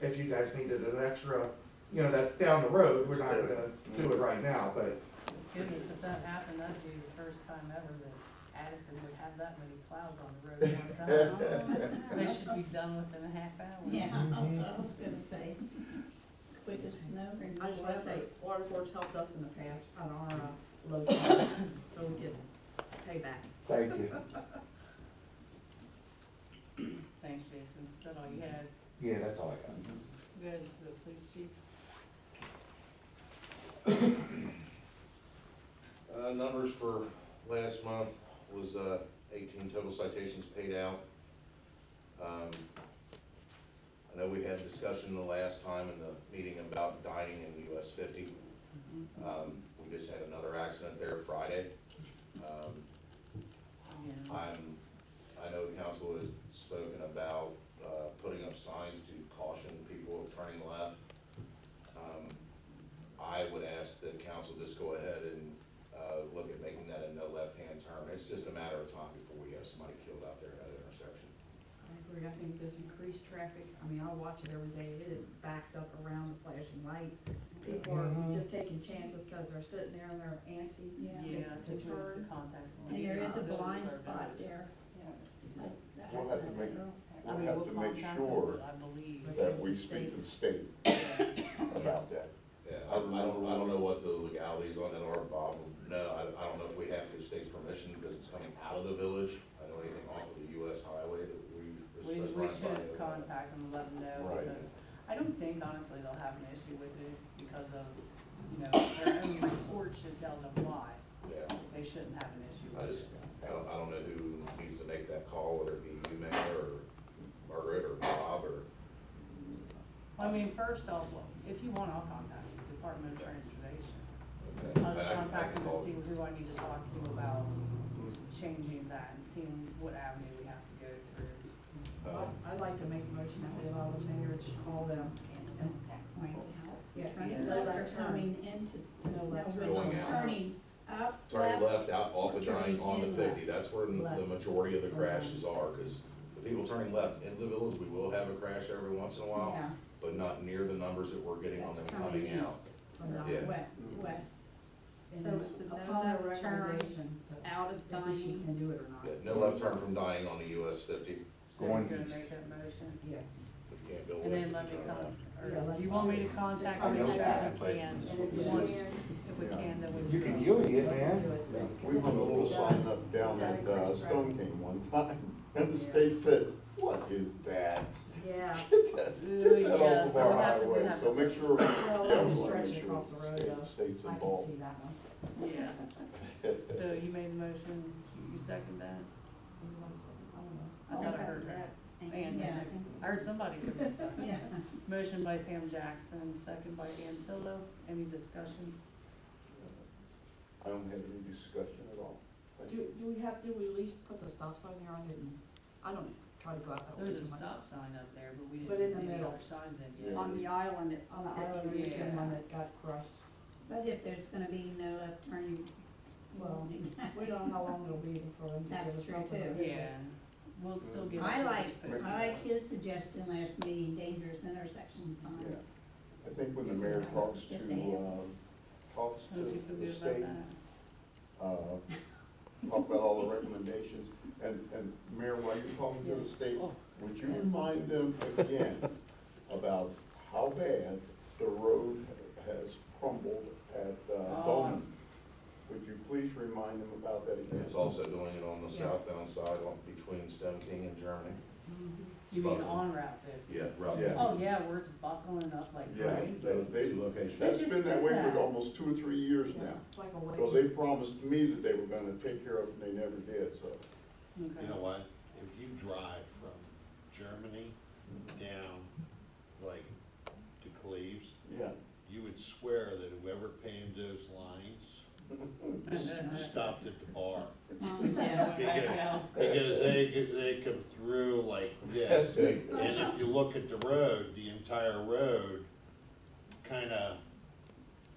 if you guys needed an extra, you know, that's down the road, we're not gonna do it right now, but, Goodness, if that happened, that'd be the first time ever that Addyston would have that many plows on the road at one time. They should be done within a half hour. Yeah, that's what I was gonna say. Quickest snow I removal just wanna say, ever. water board's helped us in the past on our low charges, so we get payback. thank you. Thanks, Jason. Is that all you had? Yeah, that's all I got. Good, so police chief? Numbers for last month was 18 total citations paid out. I know we had discussion the last time in the meeting about dining in US 50. We just had another accident there Friday. Yeah. I know the council had spoken about putting up signs to caution people of turning left. I would ask the council just go ahead and look at making that a no left-hand turn. It's just a matter of time before we have somebody killed out there at that intersection. I agree, I think this increased traffic, I mean, I watch it every day, it is backed up around the flashing light. People are just taking chances because they're sitting there and they're antsy Yeah. Yeah, to to turn. contact. And there is a Buildings blind are spot better. there. Yeah. We'll have to make, I we'll mean, have we'll to make contact sure them, I believe. that we speak to the state about that. Yeah, I don't know what the legalities on that are, Bob. No, I don't know if we have to get state's permission because it's coming out of the village. I know anything off of the US highway that we We supposed to run by. should contact them and let them know, Right. because I don't think honestly they'll have an issue with it because of, you know, their own report should tell them why. they shouldn't have an issue I with just, it. I don't know who needs to make that call, whether it be you, Mayor, or Margaret, or Bob, or, I mean, first off, well, if you want, I'll contact the Department of Transportation. I'll just I contact can them and call. see who I need to talk to about changing that and seeing what avenue we have to go through. I'd like to make a motion that we allow the mayor to call them and, yeah, Turning no left or left turn. turning into, No left no, turn. Going out. turning up, turning left out off of Turning Johnny onto in 50, that's where the Left. majority of the crashes are, because the people turning left into the village, we will have a crash every once in a while, yeah, but not near the numbers that we're getting on that's them coming coming out. east, From the- Yeah. west, And So then it's a no upon their left turn recommendation to- out of if she Dining. can do it or not. Yeah, no left turn from Dining on the US 50, So Going you're gonna east. make that motion, Yeah. you can't go and west then if let you me turn come, left. or do you want me to contact I know Richard that, if but- we can? And if you Once- can, If we can, then we You should. can uni it, do man. it. We put a little sign up down at Stone King one time, and the state said, what is that? Yeah, Get that, Ooh, get that yeah, off of so our we'll have to- we'll highway, have so to- make sure, well, yeah, that we was wanna make stretching sure across the road, the though. state's I can involved. see that one. Yeah, so you made the motion, you second that? I thought I heard that. And, yeah. I heard somebody from this side. yeah. Motion by Pam Jackson, second by Ann Pillow. Any discussion? I don't have any discussion at all. Thank you. Do we have, do we at least put the stop sign there? I don't try to go out that way There's too a much. stop sign up there, but we But didn't in the put any middle. other signs in Yeah. yet. On the island, it. On the it island, is- there's been one that got crushed. But if there's gonna be no left turning, Well, we don't know how long it'll be before them to give That's us true, something. too. official. Yeah, we'll still give. I it like, to the I like his suggestion last meeting, dangerous intersection sign. Yeah, I think when the mayor talks to Don't you feel the good about state, that? talk about all the recommendations, and Mayor, while you're talking to the state, would you remind them again about how bad the road has crumbled at Bowman? Would you please remind them about that again? It's also doing it on the Yeah. southbound side on, between Stone King and Germany. You mean Buckle. on Route 50? Yeah, right. Yeah. Oh, yeah, where it's buckling up like Yeah, crazy. they- Two locations. That's just been that did way that. for almost 2 or 3 years Yeah, now. it's like a Because wave. they promised me that they were gonna take care of it, and they never did, so. Okay. You know what, if you drive from Germany down, like, to Cleves, Yeah. you would swear that whoever painted those lines stopped at the bar. Yeah. Because they come through like this, and if you look at the road, the entire road kinda,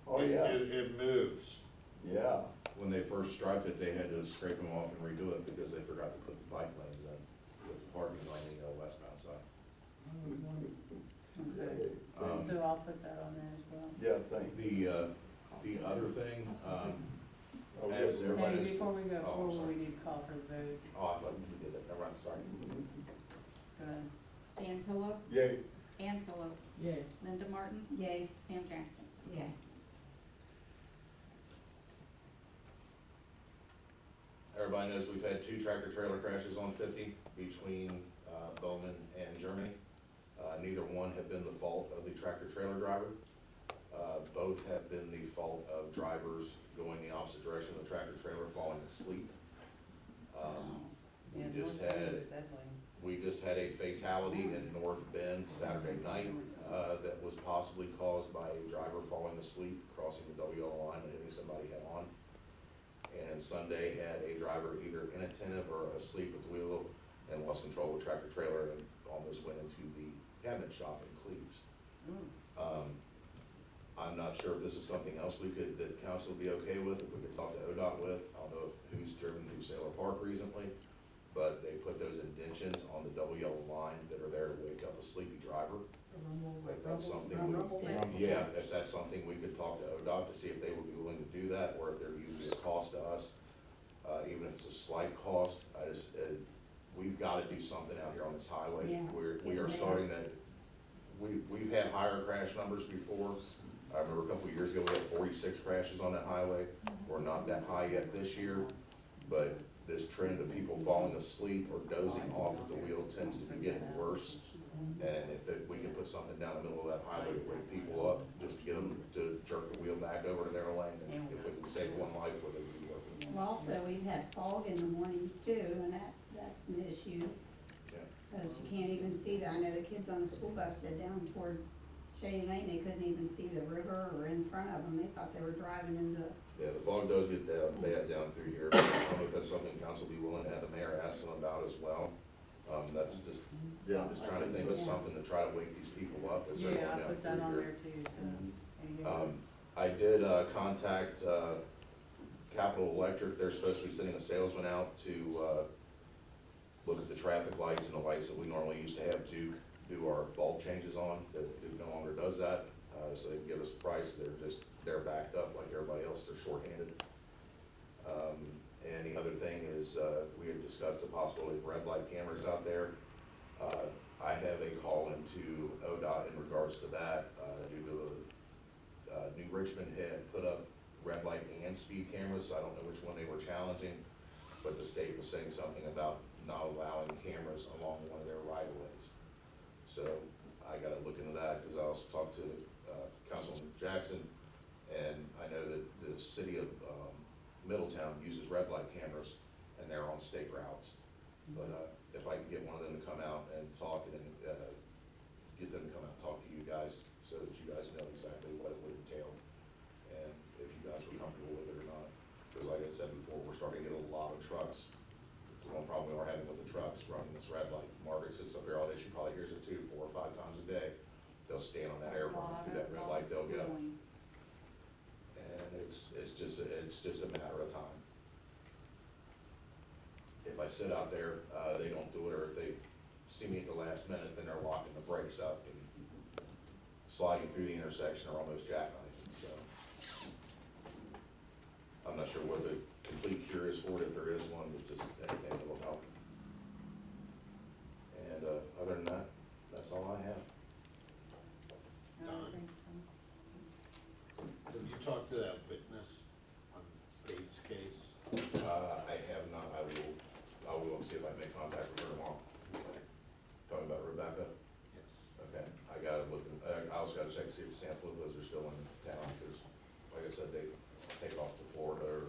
Oh, yeah, it moves. yeah. When they first striped it, they had to scrape them off and redo it because they forgot to put the bike lanes in with the parking lane on the westbound side. Okay. Um, So I'll put that on there as well. Yeah, thanks. The other thing, Oh, as yeah. everybody Hey, is. before we go Oh, forward, sorry. we need to call for the vote. Oh, I thought you did that, never mind, sorry. Go ahead. Dan Pillow, Yay. Ann Pillow, Yeah. Linda Martin, Yay, Pam Jackson. yeah. Everybody knows we've had 2 tractor trailer crashes on 50 between Bowman and Germany. Neither one have been the fault of the tractor trailer driver. Both have been the fault of drivers going the opposite direction of the tractor trailer, falling asleep. Yeah, We just North Bend had, is definitely. we just had a fatality in North Bend Saturday night that was possibly caused by a driver falling asleep, crossing the double yellow line and hitting somebody head on. And Sunday had a driver either inattentive or asleep at the wheel and lost control of the tractor trailer and almost went into the cabinet shop in Cleves. I'm not sure if this is something else that council would be okay with, if we could talk to ODOT with. I don't know who's driven through Sailor Park recently, but they put those indentions on the double yellow line that are there to wake up a sleepy driver. If that's something we, yeah, if that's something we could talk to ODOT to see if they would be willing to do that, or if there'd be a cost to us, even if it's a slight cost. We've gotta do something out here on this highway. Yeah. We are starting to, we've had higher crash numbers before. I remember a couple of years ago, we had 46 crashes on that highway. We're not that high yet this year, but this trend of people falling asleep or dozing off at the wheel tends to be getting worse. And if we can put something down the middle of that highway to wake people up, just to get them to jerk the wheel back over to their lane, and if we can save one life, whether we working. Well, also, we've had fog in the mornings too, and that's an issue. Yeah. Because you can't even see that. I know the kids on the school bus said down towards Shady Lane, they couldn't even see the river or in front of them. They thought they were driving into, Yeah, the fog does get bad down through here. I don't know if that's something council be willing to have the mayor ask them about as well. That's just, I'm just trying to think of something to try to wake these people up as they're going Yeah, down I put that through on here. there too, so. I did contact Capital Electric. They're supposed to be sending a salesman out to look at the traffic lights and the lights that we normally used to have Duke do our bulb changes on. That Duke no longer does that, so they can give us a price. They're backed up like everybody else. They're shorthanded. And the other thing is, we had discussed the possibility of red light cameras out there. I have a call into ODOT in regards to that, due to New Richmond had put up red light and speed cameras, so I don't know which one they were challenging, but the state was saying something about not allowing cameras along one of their right of ways. So I gotta look into that, because I also talked to Councilman Jackson, and I know that the city of Middletown uses red light cameras, and they're on state routes. But if I can get one of them to come out and talk, and get them to come out and talk to you guys, so that you guys know exactly what it would entail, and if you guys were comfortable with it or not. Because like I said before, we're starting to get a lot of trucks. It's the one problem we are having with the trucks, running this red light. Margaret sits up here all day, she probably hears it 2, 4, or 5 times a day. They'll stand on that airport, through that red light, they'll go. And it's just a matter of time. If I sit out there, they don't do it, or if they see me at the last minute, then they're locking the brakes up and sliding through the intersection, or almost jackknifing, so. I'm not sure what the complete cure is for it, if there is one, but just anything that will help. And, other than that, that's all I have. I don't think so. Did you talk to that witness on Bates' case? I have not, I will see if I can make contact with her tomorrow. Talking about Rebecca? Yes. Okay, I gotta look, I also gotta check to see if the San Felipe's are still in town, because, like I said, they take off to Florida or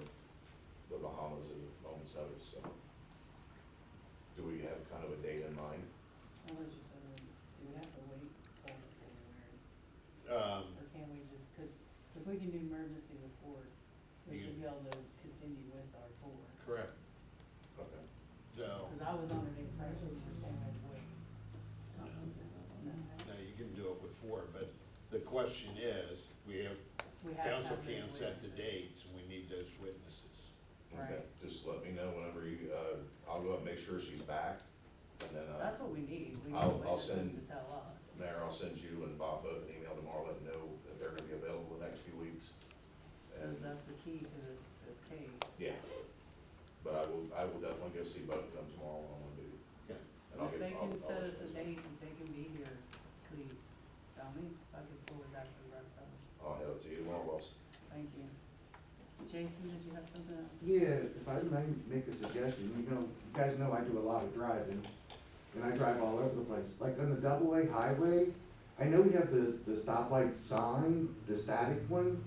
the Bahamas at a moment's notice, so. Do we have kind of a date in mind? I was just saying, do we have to wait till February? Um, Or can we just, cause if we can do emergency before, we should be able to continue with our tour. correct. Okay. So, Cause I was under the impression you were saying I'd wait. now you can do it before, but the question is, We have to council have those can't set the witnesses. dates, and we need those witnesses. Okay, Right. just let me know whenever you, I'll go up and make sure she's back, and then, That's what we need, we I'll need witnesses send- to tell us. Mayor, I'll send you and Bob both an email tomorrow, letting know if they're gonna be available the next few weeks. Cause And, that's the key to this case. yeah, but I will definitely go see both of them tomorrow when I'm on duty. Okay. And I'll If get- they I'll- can I'll set let us a you know. date, if they can be here, please tell me, so I can forward that to the rest of them. I'll head up to you tomorrow, Ross. Thank you. Jason, did you have something else? Yeah, if I may make a suggestion, you guys know I do a lot of driving, and I drive all over the place. Like on the double-way highway, I know we have the stoplight sign, the static one,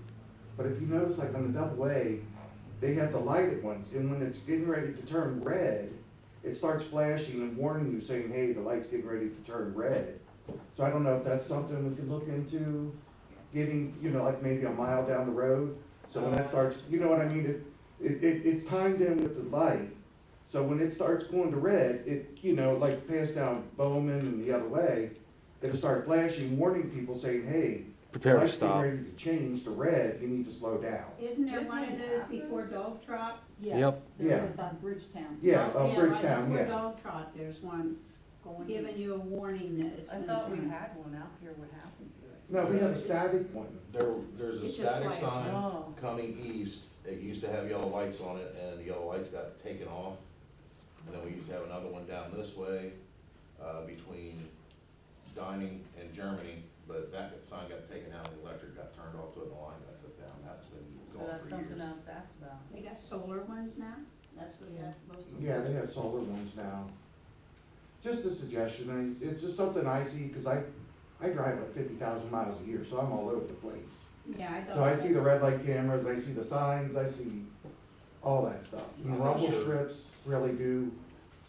but if you notice, like on the double-way, they have the lighted ones, and when it's getting ready to turn red, it starts flashing and warning you, saying, hey, the light's getting ready to turn red. So I don't know if that's something we could look into, getting, like maybe a mile down the road. So when it starts, you know what I mean, it's timed in with the light. So when it starts going to red, like past down Bowman and the other way, it'll start flashing, warning people saying, hey, Prepare to light's stop. getting ready to change to red, you need to slow down. isn't there one of those before Dog Trot? Yes, Yep. there Yeah. is on Bridgetown. Yeah, Right Bridgetown, before yeah. Dog Trot, there's one Going giving east. you a warning that it's I gonna thought we turn. had one out here, what happened to it? No, we have a static one. There's a It's just static flash. sign Oh. coming east, it used to have yellow lights on it, and the yellow lights got taken off. And then we used to have another one down this way, between Dining and Germany, but that sign got taken out, and the electric got turned off to it, and the line got took down, that's been So gone that's for something years. else to ask about. They got solar ones now? That's what Yeah. most of them. Yeah, they have solar ones now. Just a suggestion, it's just something I see, cause I drive like 50,000 miles a year, so I'm all over the place. Yeah, I thought. So I see the red light cameras, I see the signs, I see all that stuff. And I'm not rumble sure. strips really do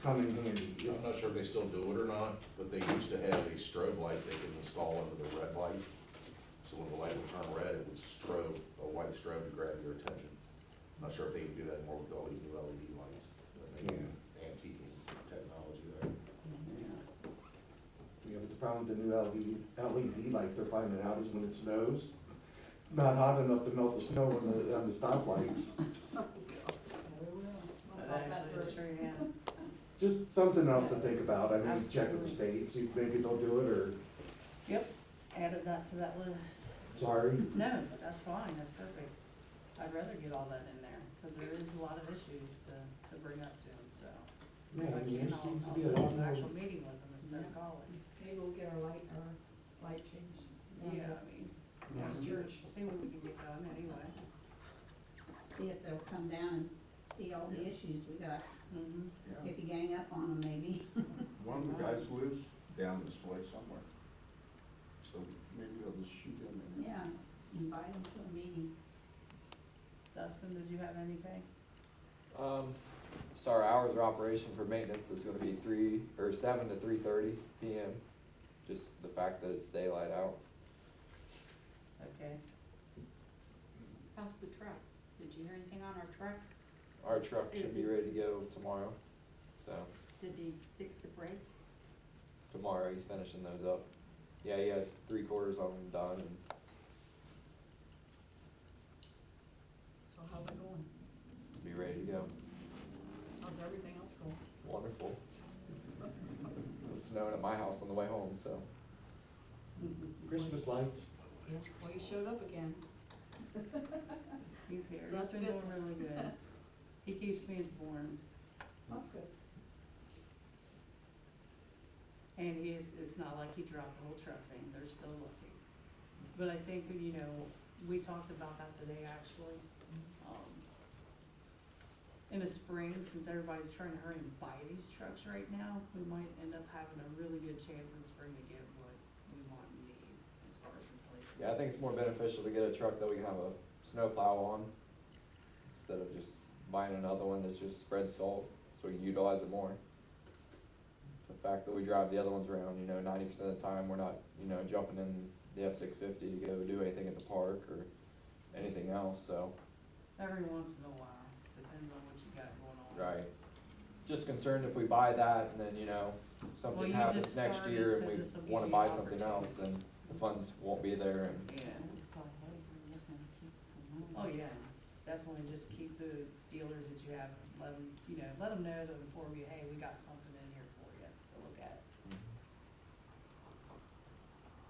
come in handy. I'm not sure if they still do it or not, but they used to have a strobe light they could install under the red light. So when the light would turn red, it would strobe, a white strobe to grab your attention. Not sure if they can do that anymore with all these new LED lights. But maybe antiquing technology there. Yeah, but the problem with the new LED light they're finding out is when it snows, not hot enough to melt the snow on the stoplights. That actually is true, yeah. Just something else to think about. I mean, check with the state, see if maybe they'll do it, or, Yep, added that to that list. sorry. No, that's fine, that's perfect. I'd rather get all that in there, because there is a lot of issues to bring up to them, so. Yeah, If I mean, there I'll seems to I'll be a set lot up an more. actual meeting with them instead of calling. Maybe we'll get our light changed. Yeah, I mean, yeah, see what we can get done anyway. See if they'll come down and see all the issues we got, Mm-hmm. if you gang up on them maybe. One of the guys lives down this way somewhere, so maybe they'll just shoot in there. Yeah, invite them to a meeting. Dustin, did you have anything? So our hours of operation for maintenance is gonna be 7 to 3:30 PM. Just the fact that it's daylight out. Okay. How's the truck? Did you hear anything on our truck? Our truck should Is be it- ready to go tomorrow. So Did he fix the brakes? tomorrow he's finishing those up. Yeah, he has 3/4 of them done and So how's it going? be ready to go. How's everything else going? Wonderful. It was snowing at my house on the way home, so. Christmas lights. Yes, well, you showed up again. He's here, So he's that's been good. doing really good. He keeps me informed, That's good. and it's not like he dropped the whole truck thing, they're still looking. But I think, you know, we talked about that today, actually. In the spring, since everybody's trying to hurry and buy these trucks right now, we might end up having a really good chance in spring to get what we want and need as far as replacing. Yeah, I think it's more beneficial to get a truck that we can have a snowplow on instead of just buying another one that's just spread salt, so we can utilize it more. The fact that we drive the other ones around, 90% of the time, we're not, jumping in the F-650 to go do anything at the park or anything else, so, Every once in a while, depends on what you got going on. right. Just concerned if we buy that and then, Well, something you happens just next started, year and so we this'll be wanna the buy something else, opportunity. then the funds won't be there and, Yeah. Oh, yeah, definitely just keep the dealers that you have, let them know to inform you, hey, we got something in here for you to look at.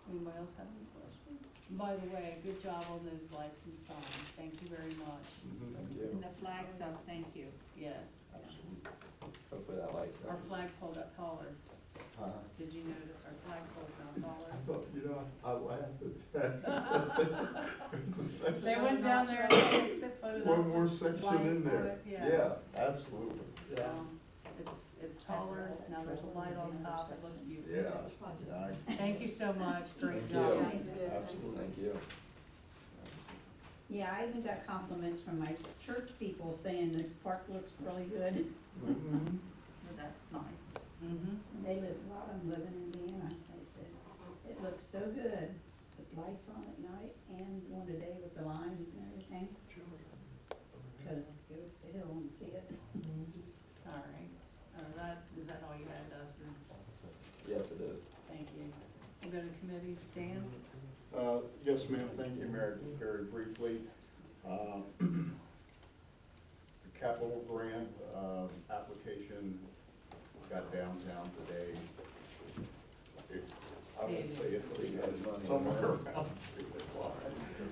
Anybody else have any questions? By the way, good job on those lights and signs, thank you very much. thank And you. the flags up, thank you. Yes, Hopefully that lights our up. flagpole got taller, did you notice our flagpole's now taller? I thought, I laughed at that. They went down there and they put it One up. more section light in on there. it, Yeah, absolutely. So, it's taller, now there's a light on top, it looks beautiful. Yeah. Thank you so much, great Thank job. you. Absolutely. Thank you. Yeah, I even got compliments from my church people saying the park looks really good. Mhm. Well, that's nice. Mm-hmm. And they live, a lot of them live in Indiana, they said, it looks so good, with lights on at night and one today with the lines and everything. Cause go up the hill and see it. All right, is that all you had, Dustin? Yes, it is. Thank you. We'll go to committees, Dan? Yes, ma'am, thank you, Mayor, very briefly. The capital grant, application got downtown today. I would say it's somewhere around 3 o'clock.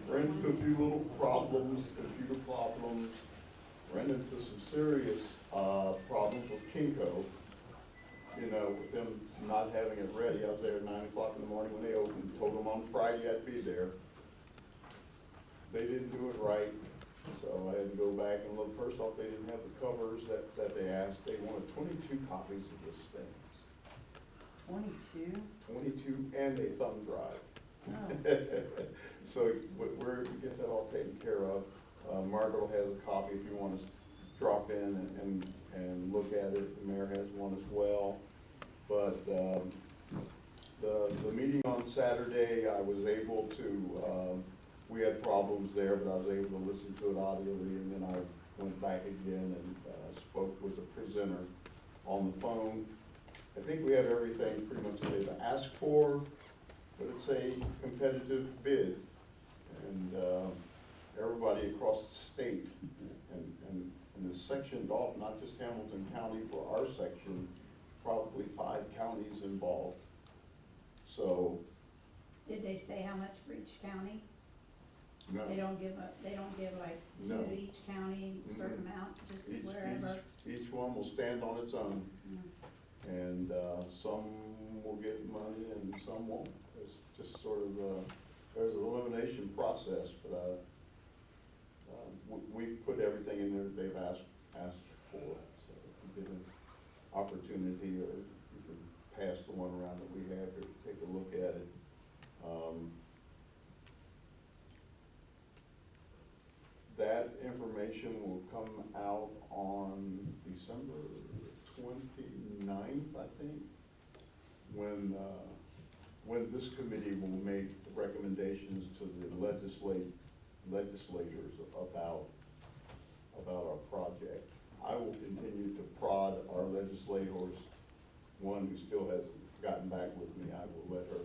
Ran into a few little problems, computer problems, ran into some serious, problems with Kinko. With them not having it ready. I was there at 9 o'clock in the morning when they opened, told them on Friday I'd be there. They didn't do it right, so I had to go back and look. First off, they didn't have the covers that they asked. They wanted 22 copies of this thing. 22? 22 and a thumb drive. Oh, So we get that all taken care of. Margret has a copy if you want to Struckman and look at it. The mayor has one as well. But, the meeting on Saturday, I was able to, we had problems there, but I was able to listen to it audibly, and then I went back again and, spoke with the presenter on the phone. I think we have everything pretty much they've asked for, but it's a competitive bid. And, everybody across the state, and this sectioned off, not just Hamilton County, for our section, probably 5 counties involved. So, Did they say how much for each county? no. They don't give like two No. to each county, a certain amount, just Each- wherever? Each one will stand on its own, and, some will get money and some won't. It's just sort of, there's an elimination process, but, we put everything in there that they've asked for. So if you get an opportunity, or you can pass the one around that we have here, take a look at it. That information will come out on December 29th, I think, when this committee will make recommendations to the legislators about our project. I will continue to prod our legislators. One who still hasn't gotten back with me, I will let her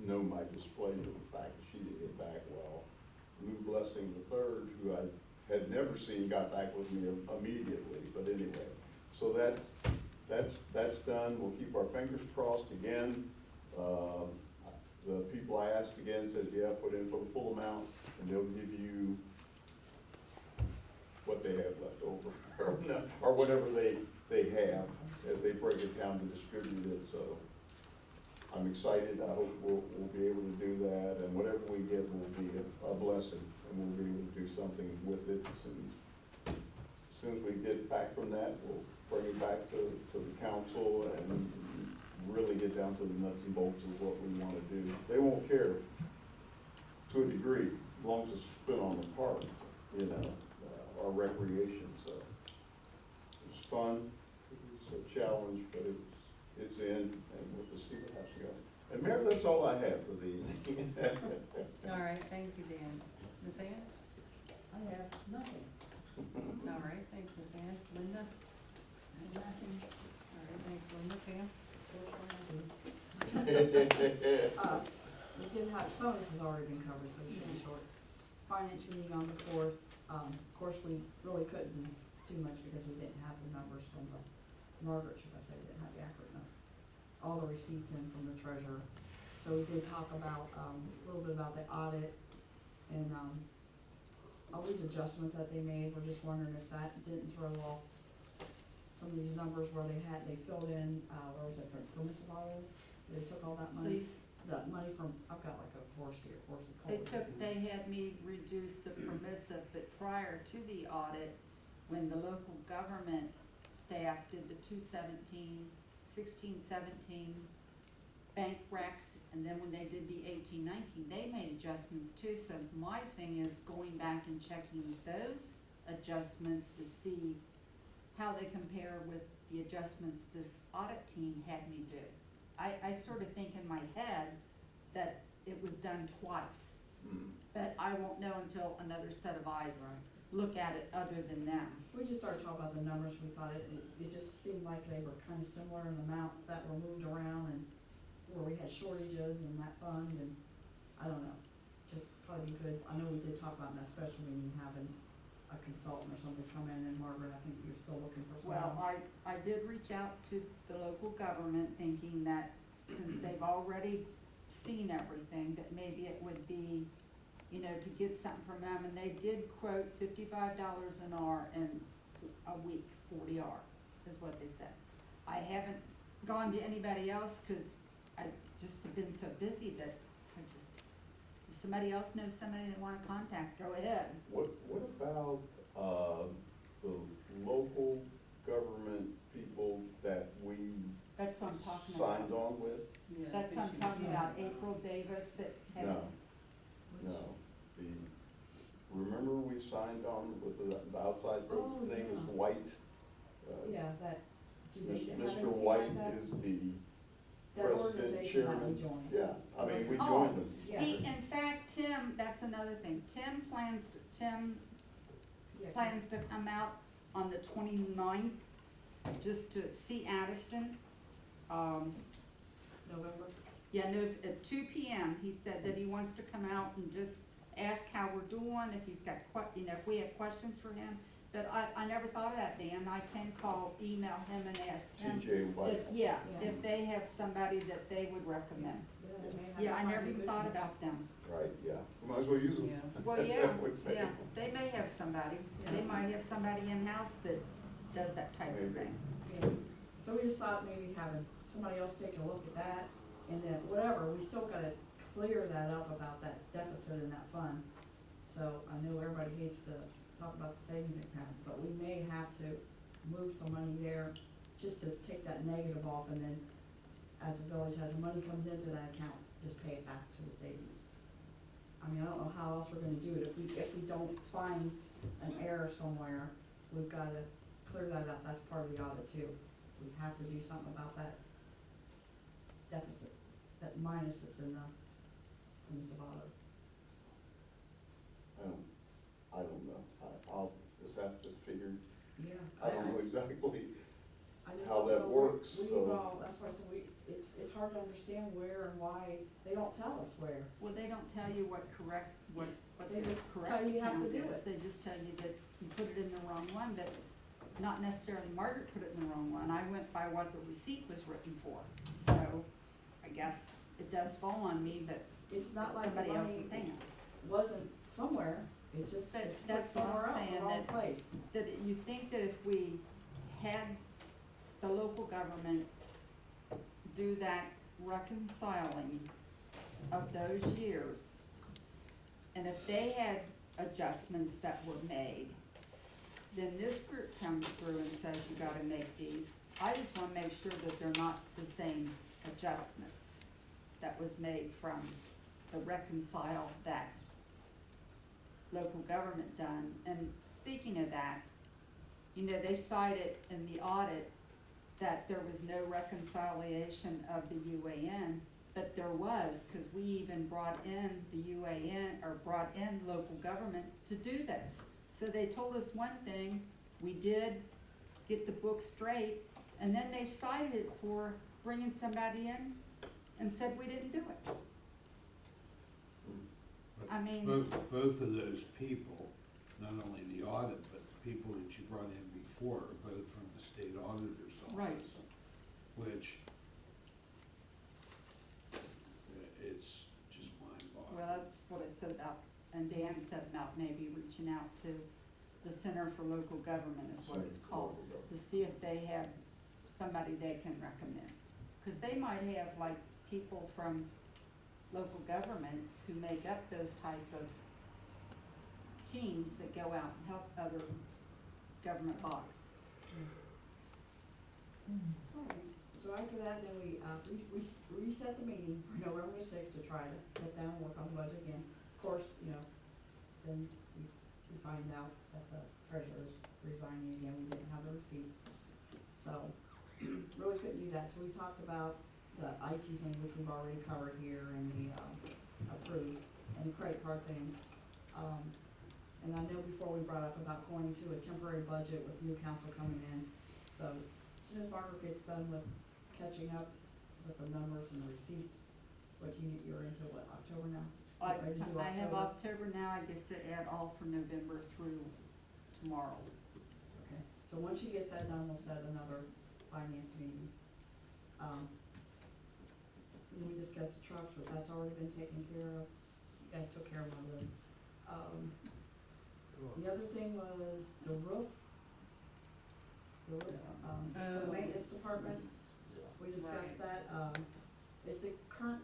know my displeasure of the fact that she didn't get back well. Lou Blessing III, who I had never seen, got back with me immediately, but anyway. So that's done. We'll keep our fingers crossed again. The people I asked again said, yeah, put in for the full amount, and they'll give you what they have left over, or whatever they have, as they break it down to distribute it. So I'm excited. I hope we'll be able to do that, and whatever we get will be a blessing, and we'll be able to do something with it. As soon as we get back from that, we'll bring it back to the council and really get down to the nuts and bolts of what we want to do. They won't care to a degree, as long as it's spent on the park, our recreation. So it's fun. It's a challenge, but it's in, and we'll just see what has to go. And Mayor, that's all I have for the evening. All right, thank you, Dan. Ms. Ann? I have nothing, All right, thanks, Ms. Ann. Linda? I have nothing. All right, thanks, Linda. Pam? We did have, some of this has already been covered, so it should be short. Finance meeting on the 4th, of course, we really couldn't do too much because we didn't have the numbers from the, Margret, should I say, didn't have the accurate number, all the receipts in from the treasurer. So we did talk about, a little bit about the audit, and, all these adjustments that they made, we're just wondering if that didn't throw off some of these numbers where they filled in, where was it, for Municipal, they took all that money? Please. That money from, I've got like a horse here, horse and collar. They had me reduce the permissive, but prior to the audit, when the local government staff did the 16, 17 bank recs, and then when they did the 18, 19, they made adjustments too. So my thing is going back and checking those adjustments to see how they compare with the adjustments this audit team had me do. I sort of think in my head that it was done twice, but I won't know until another set of eyes Right. look at it other than them. We just started talking about the numbers, we thought it just seemed like they were kind of similar in amounts that were moved around, and where we had shortages in that fund, and I don't know, just probably be good. I know we did talk about in that special meeting having a consultant or something come in, and Margaret, I think you're still looking for someone. Well, I did reach out to the local government thinking that since they've already seen everything, that maybe it would be, to get something from them, and they did quote $55 an hour and a week, 40 hour, is what they said. I haven't gone to anybody else, cause I just have been so busy that if somebody else knows somebody they wanna contact, go ahead. What about, the local government people that we That's what I'm talking about. signed on with? Yeah, I That's think what I'm she talking was- about, April Davis that has. No. No, the remember we signed on with the outside, Oh, his name is yeah. White. Yeah, that, do they have anything Mr. like White that? is the That president, organization that we chairman. joined. Yeah, I mean, we Oh, joined them. Yeah. In fact, Tim, that's another thing, Tim Yeah, plans to come out on the 29th just to see Addyston. November? Yeah, no, at 2 PM, he said that he wants to come out and just ask how we're doing, if he's got if we have questions for him. But I never thought of that, Dan, I can email him and ask him. TJ White. Yeah, Yeah. if they have somebody that they would recommend. Yeah, they may have Yeah, I to never find a even good thought one. about them. Right, yeah. Might as well use them. Yeah. Well, yeah, Would think. yeah, they may have somebody, they might have somebody in-house that does that type of Maybe. thing. Yeah, so we just thought maybe having somebody else take a look at that, and then whatever, we still gotta clear that up about that deficit in that fund. So I know everybody hates to talk about the savings account, but we may have to move some money there just to take that negative off, and then as a village, as the money comes into that account, just pay it back to the savings. I mean, I don't know how else we're gonna do it, if we don't find an error somewhere, we've gotta clear that up, that's part of the audit too. We have to do something about that deficit, that minus that's in the municipal audit. I don't know. I'll just have to figure, Yeah. I don't know exactly I just how don't that know where- works, we, so. well, that's why I said it's hard to understand where and why, they don't tell us where. Well, they don't tell you what They the just correct tell you you have to count do is. it. They just tell you that you put it in the wrong one, but not necessarily Margaret put it in the wrong one. I went by what the receipt was written for. So I guess it does fall on me, but It's not like the somebody money else's hand. wasn't somewhere, it's just But put that's what I'm somewhere else, in the saying, wrong that- place. That you think that if we had the local government do that reconciling of those years, and if they had adjustments that were made, then this group comes through and says you gotta make these. I just wanna make sure that they're not the same adjustments that was made from the reconcile that local government done. And speaking of that, they cited in the audit that there was no reconciliation of the UAN, but there was, cause we even brought in the UAN, or brought in local government to do this. So they told us one thing, we did get the book straight, and then they cited it for bringing somebody in and said we didn't do it. I mean, Both of those people, not only the audit, but the people that you brought in before, are both from the state auditor's office. Right. Which, it's just mind-boggling. well, that's what I said about, and Dan said about maybe reaching out to the Center for Local Government is what it's called, to see if they have somebody they can recommend. Cause they might have like people from local governments who make up those type of teams that go out and help other government bodies. Alright, so after that, then we reset the meeting for November 6th to try to sit down and work on the budget again. Of course, then we find out that the treasurer's resigning again, we didn't have the receipts. So, really couldn't do that, so we talked about the IT thing, which we've already covered here, and the, approved, and the credit card thing. And I know before we brought up about going to a temporary budget with new council coming in, so as soon as Margaret gets done with catching up with the numbers and the receipts, you're into what, October now? I Ready to do have October now, I get to add all for November through tomorrow. Okay, so once she gets that done, we'll set another finance meeting. We discussed the trucks, but that's already been taken care of. You guys took care of my list. The other thing was the roof. For the maintenance department, we discussed Right. that. It's the current,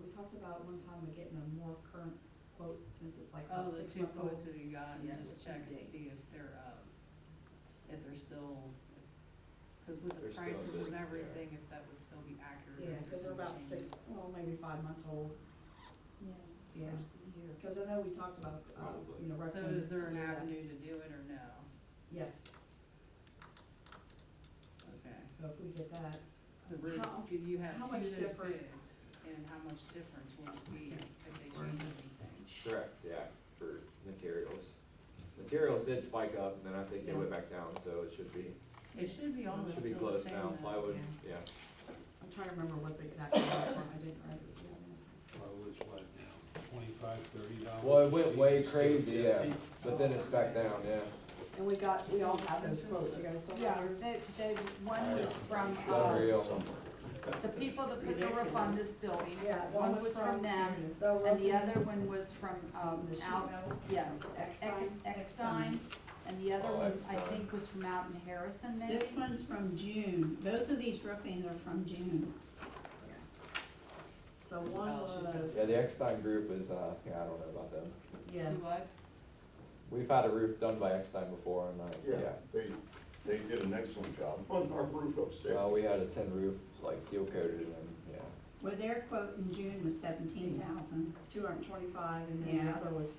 we talked about one time of getting a more current quote since it's like Oh, about the 6 two months old. quotes that you got, and Yeah, just with check the and see dates. if they're still, cause with the They're still prices good, and yeah. everything, if that would still be accurate. Yeah, if cause there's they're any about change. 6, well, maybe 5 months old. Yeah. Yeah, year. Cause I know we talked about, you know, So recommending. is there an to do that. avenue to do it or no? Yes, Okay. so if we get that, The roof, How- you have how two much of those different- bids, and how much difference will it be if they change anything? Correct, yeah, for materials. Materials did spike up, and then I think they Yeah. went back down, so it should be, It should be almost should be still the close same now, though. plywood, yeah. I'm trying to remember what the exact numbers were, I didn't write it down. Plywood's what now, $25, $30? Well, it went way crazy, yeah, but then it's back down, yeah. And we all have those quotes, you guys still Yeah, have yours? one was from, It's unreal. the people that put the roof on this building. Yeah, One was from them, and the other one was from, The sheet out, metal, yeah, Eckstein? Eckstein, and the other Oh, one, I Eckstein. think, was from out in Harrison, maybe? This one's from June, both of these roofing are from June. so one Oh, she's got- was, Yeah, the Eckstein group is, yeah, I don't know about them. yeah, Do what? We've had a roof done by Eckstein before, and yeah. They did an excellent job on our roof upstairs. Well, we had a tin roof, like seal coated, and, yeah. Well, their quote in June was 17,000. 225, and then the Yeah. other was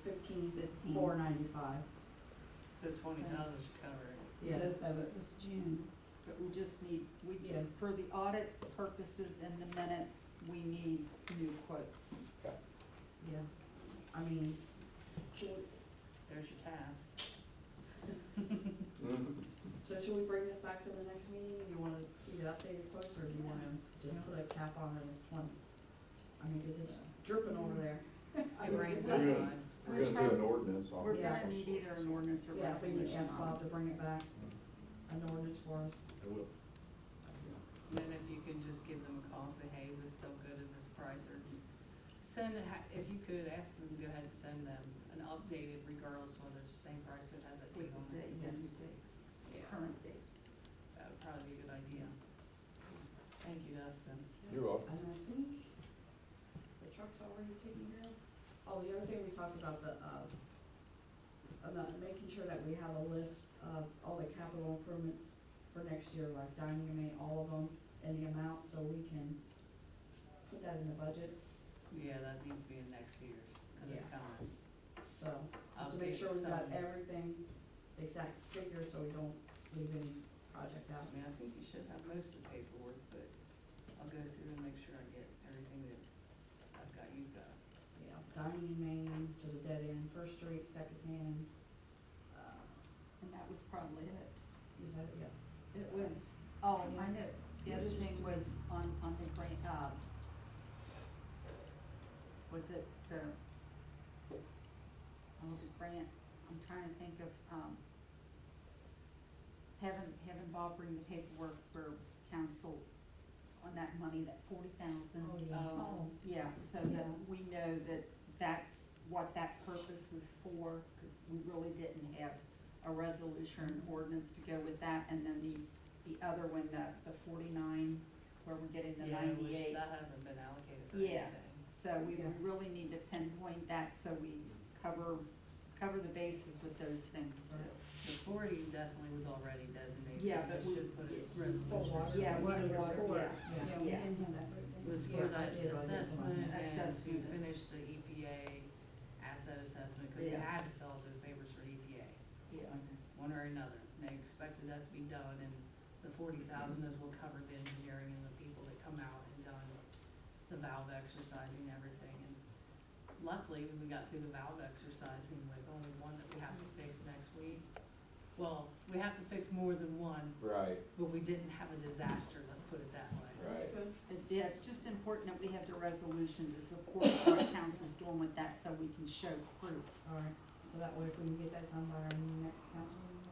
495. So 20,000 should cover it. Yeah, Both of it was June. But we just need, Yeah. for the audit purposes and the minutes, we need new quotes. yeah, I mean, There's your task. so should we bring this back to the next meeting? You wanna see the updated quotes, or do you wanna just put a cap on it as 20? I mean, cause it's dripping over there. I It mean, rains it's We're nothing. gonna, we're gonna do an ordinance on We're it. Yeah. gonna need either an ordinance or Yeah, so we need to resolution ask on Bob it. to bring it back, an ordinance for us. I will. And then if you can just give them a call and say, hey, is this still good at this price, or send, if you could, ask them to go ahead and send them an updated regardless whether it's the same price or it has a With date the on it. date, Yes. new date, Yeah, current date. that would probably be a good idea. Thank you, Dustin. You're welcome. And I think the truck's already taken care of. Oh, the other thing we talked about, about making sure that we have a list of all the capital improvements for next year, like dining, I mean, all of them, and the amount, so we can put that in the budget. Yeah, that needs to be in next year's, cause it's Yeah. coming. So, just to make Updated sure we've got summary. everything, the exact figure, so we don't leave any project out. I mean, I think you should have most of the paperwork, but I'll go through and make sure I get everything that I've got, you've got. Yeah, dining in Main to the dead end, First Street, Second Hand, And that was probably it. is that, yeah. It was, oh, I know, the It other was just thing was on the grant, was it the, the grant, I'm trying to think of, having Bob bring the paperwork for council on that money, that 40,000. Oh, yeah. Yeah, so that we know that that's what that purpose was for, cause we really didn't have a resolution or ordinance to go with that, and then the other one, the 49, where we're getting the Yeah, which 98. that hasn't been allocated for Yeah. anything. So we Yeah. really need to pinpoint that, so we cover the bases with those things too. The 40 definitely was already designated. Yeah, but we- should put it yeah. resolution. Yeah, we need a Water, water, Yeah, we Yeah. didn't have that. It was for Yeah, I that did, I did. assessment and to Assessment. finish the EPA asset assessment, cause we Yeah. had to fill out those papers for EPA, Yeah. one or another. And they expected that to be done, and the 40,000 is what covered the engineering and the people that come out and done the valve exercising and everything. And luckily, we got through the valve exercising with only one that we have to fix next week. Well, we have to fix more than one, Right, but we didn't have a disaster, let's put it that way. right. Yeah, it's just important that we have the resolution to support what council's doing with that, so we can show proof. All right, so that way if we can get that done by our next council meeting,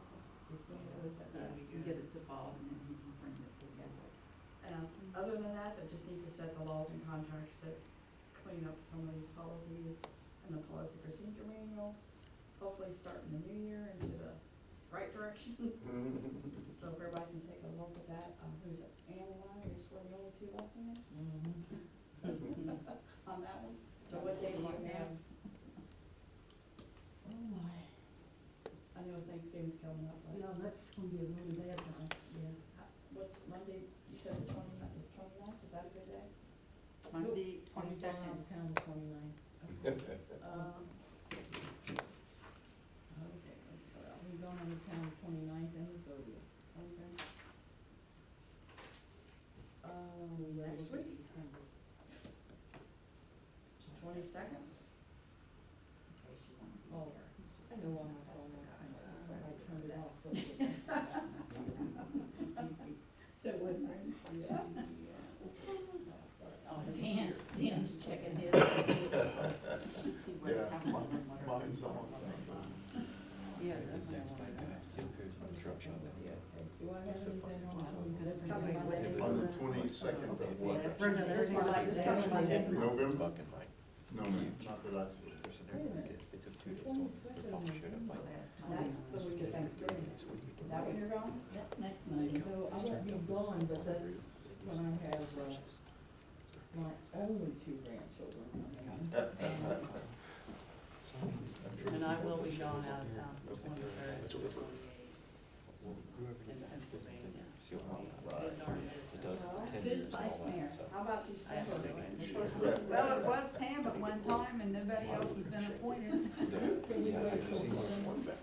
just see those, So that's. we can get it to Bob, and then he can bring it together. Other tan that, I just need to set the laws and contracts to clean up some of these policies and the policy procedure manual. Hopefully start in the new year into the right direction. So if everybody can take a look at that, who's it, Ann and I, are sort of the only two left in there on that one? So what day do you have? Oh my. I know Thanksgiving's coming up, but. Yeah, that's gonna be a really bad time. Yeah. What's Monday, you said the 29th, is 29th, is that a good day? Monday, I'm going out 22nd. of town the 29th. Okay, let's go out. We're going on the town 29th and the 30th. Okay. Next week. 22nd? Oh, still on my phone. I turned it off. So it wouldn't ring? Yeah. Oh, Dan's checking his. Let's see what Yeah. happened. Mine's on. Yeah. Do I have anything on this This coming coming Monday? On the 22nd of what? Yes. This coming Monday. November? Fucking like, No, ma'am, not that I see. there's an airport, they took 2 days to open, their boss showed up like, That's the week of Thanksgiving. "So what are you Is doing?" that when you're going? That's next Monday. So I won't be gone, but that's when I have, my only 2 grandchildren coming. And I will be gone out of town from 23rd to 28th in Pennsylvania. See what I'm Right. It's darn It business. does Well, 10 good years and all vice mayor. that, so. How about I have December? to go in. Well, it was Pam at one time and nobody else has been appointed. Can you Yeah, wait have you till seen December?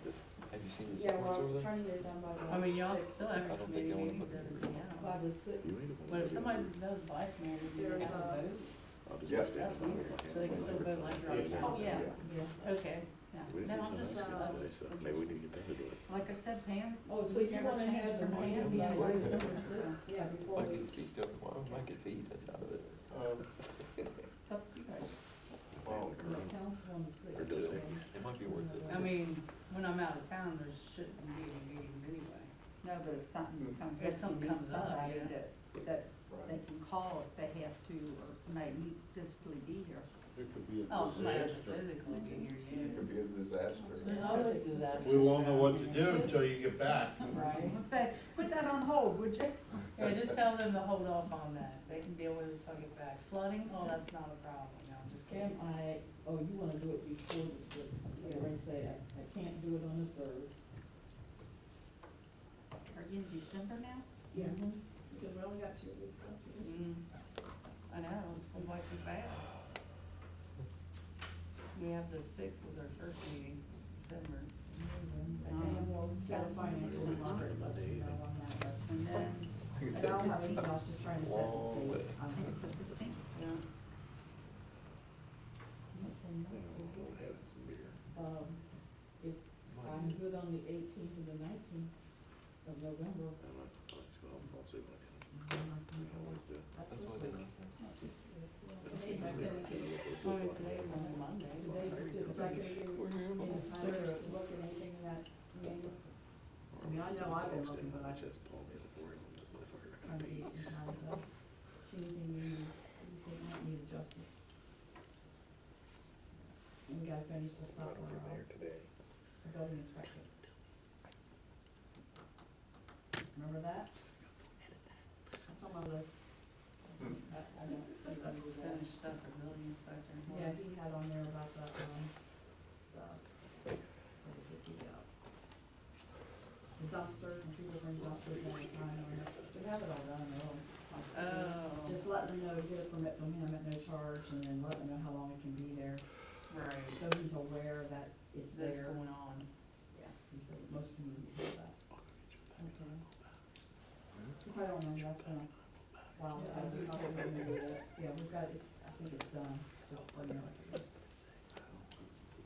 Have you seen the Yeah, sports well, over I'm there? trying to get it done by the. I mean, y'all 6th. still have I your don't think committee they wanna meetings, put it in. everything By else. the 6th. But if somebody does vice mayor, do you There's, have a vote? Yes. That's weird. So they can still vote like you're on Oh, council? yeah. Yeah. Okay. Yeah. Now, this, Maybe we need to get that to do it. Like I said, Pam. Oh, so we you never wanna changed have the her name meeting by anyway, December so 6th? Yeah, before I we. can speak to him tomorrow, I could feed us out of it. It's up to you guys. Well, The council on the 6th. Or does it? It might be worth it. I mean, when I'm out of town, there shouldn't be any meetings anyway. No, but if something comes If up, you something need comes up, somebody yeah. that they can call if they have to, or somebody needs to physically be here. it could be a Oh, somebody has to disaster. physically be here, It yeah. could be a disaster. There's always disaster. We won't know what to do until you get back. Right. Say, put that on hold, would you? Yeah, just tell them to hold off on that. They can deal with it till I get back. Flooding, oh, that's not a problem. No, I'm just Can kidding. you wanna do it before the 6th? Yeah, they say I can't do it on the 3rd. Are you in December now? Yeah. Because we only got 2 weeks left. I know, it's going by too fast. We have the 6th as our first meeting, December. And we'll set a financial Margret, let you know on that, but. And then, And I'll have emails just trying to set Long the list. date. I think it's the 15th. Yeah. If I'm good on the 18th and the 19th of November. That's why they last time. Today's not gonna get- Only today is only Monday. Today's not gonna give you any time to look at anything in that manual. I mean, I know I've been looking, but I'm trying to get some time to see anything you think might need adjusted. And we gotta finish the stuff on our building inspector. Remember that? That's on my list. I don't think I need that. Finish stuff for building inspector. Yeah, he had on there about the, what is it, the dumpsters, and people bring dumpsters all the time, and we have it all done, though. Oh. Just letting them know, get a permit from him at no charge, and then letting them know how long it can be there, Right. so he's aware that it's That's there. going on. Yeah, he said most communities have that. Okay. I don't remember, that's been a while, but I do remember that, yeah, we've got, it. I think it's done, just for now.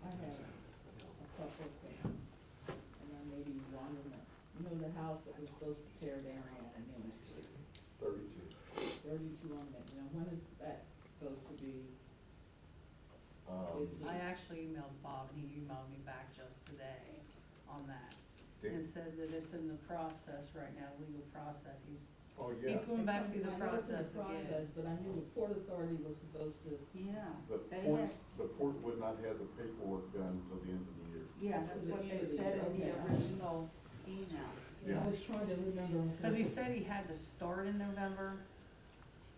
I have a couple of things, and then maybe one, you know, the house that we're supposed to tear down on Main Street, 32 on that, you know, when is that supposed to be? I actually emailed Bob, and he emailed me back just today on that. And said that it's in the process right now, legal process. He's going back through the I know it's in process the again. process, but I knew the Port Authority was supposed to, Yeah, The they port, have, the port would not have the paperwork done until the end of the year. yeah, that's what they said in the original email. I was trying to remember. and Cause he said he had to start in November,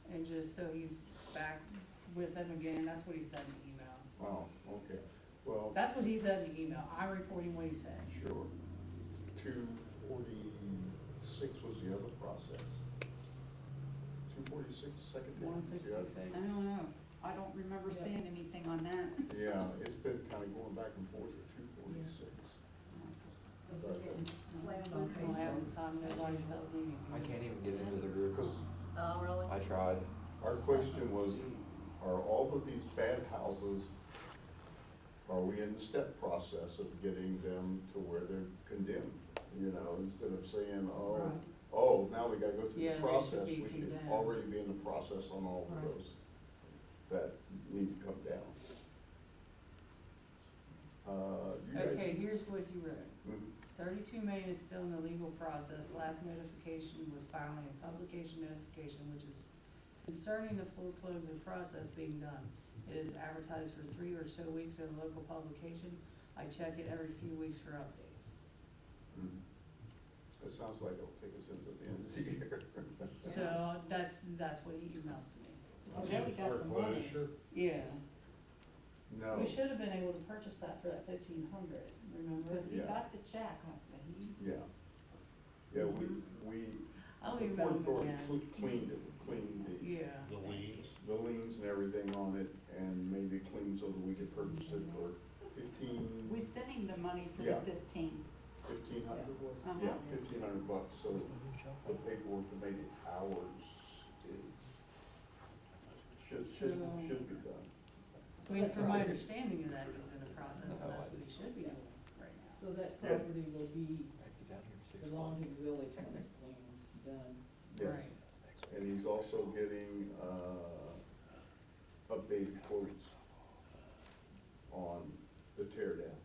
and just so he's back with them again, that's what he said in the email. Oh, okay, well, That's what he said in the email, I'm reporting what he said. sure. 246 was the other process. 246, second. One sixty-six. I don't know. I don't remember Yeah. seeing anything on that. Yeah, it's been kind of going back and forth at 246. If we're getting slammed on Well, half Facebook. the time, nobody tells me anything. I can't even get into the group. Because Oh, really? I tried. our question was, are all of these bad houses, are we in the step process of getting them to where they're condemned? You know, instead of saying, Right. now we gotta go through Yeah, the they process, should be we should condemned. already be in the process on all of Right. those that need to come down. You guys- Okay, here's what you wrote. Mhm. 32 Main is still in the legal process. Last notification was filing a publication notification, which is concerning the foreclosure process being done. It is advertised for 3 or so weeks in a local publication. I check it every few weeks for updates. Mhm. It sounds like it'll take us into the end of the year. So that's what he emailed to me. Oh, yeah, we got the money. Foreclosure? Yeah, No. we should have been able to purchase that for that 1,500, remember? Because he Yeah. got the check, but he, Yeah. Yeah, we, I'll the email Port him Authority again. cleaned Yeah. The liens? the liens and everything on it and made it clean so that we could purchase it for we sent him the money for the Yeah. 15. was? Uh-huh. Yeah, $1,500, so the paperwork to make it ours is, should be done. I mean, from my understanding of that, he's in the process, and that's what he should be doing right now. So that Yeah. property will be I'd be down here for 6 belong months. to the village when it's clean, done. Yes. Right. That's next And week. he's also getting, updated quotes on the tear down.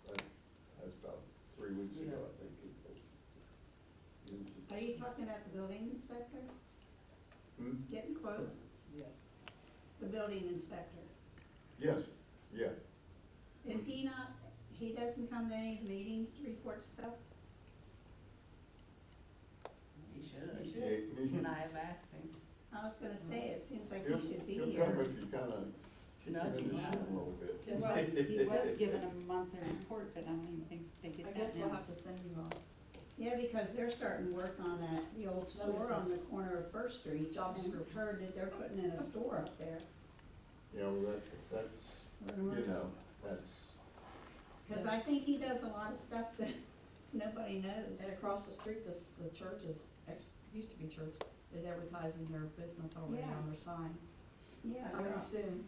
That's about 3 weeks ago, I think. Are you talking about the building inspector Hmm? getting quotes? Yeah. The building inspector? Yes, yeah. Is he not, he doesn't come to any meetings to report stuff? He should, He- and I have asked him. I was gonna say, it seems like He'll, he should be he'll come here. if you kind of kick him Nudge in the him. shin a little bit. He was given a monthly report, but I don't even think they get I that guess we'll now. have to send you all. Yeah, because they're starting work on that, the old store on the corner of First Street. Job And description. heard that they're putting in a store up there. You know, that's, you know, that's, Cause I think he does a lot of stuff that nobody knows. And across the street, the church is, used to be church, is advertising their business already Yeah. on their sign. Yeah, Coming they're, soon.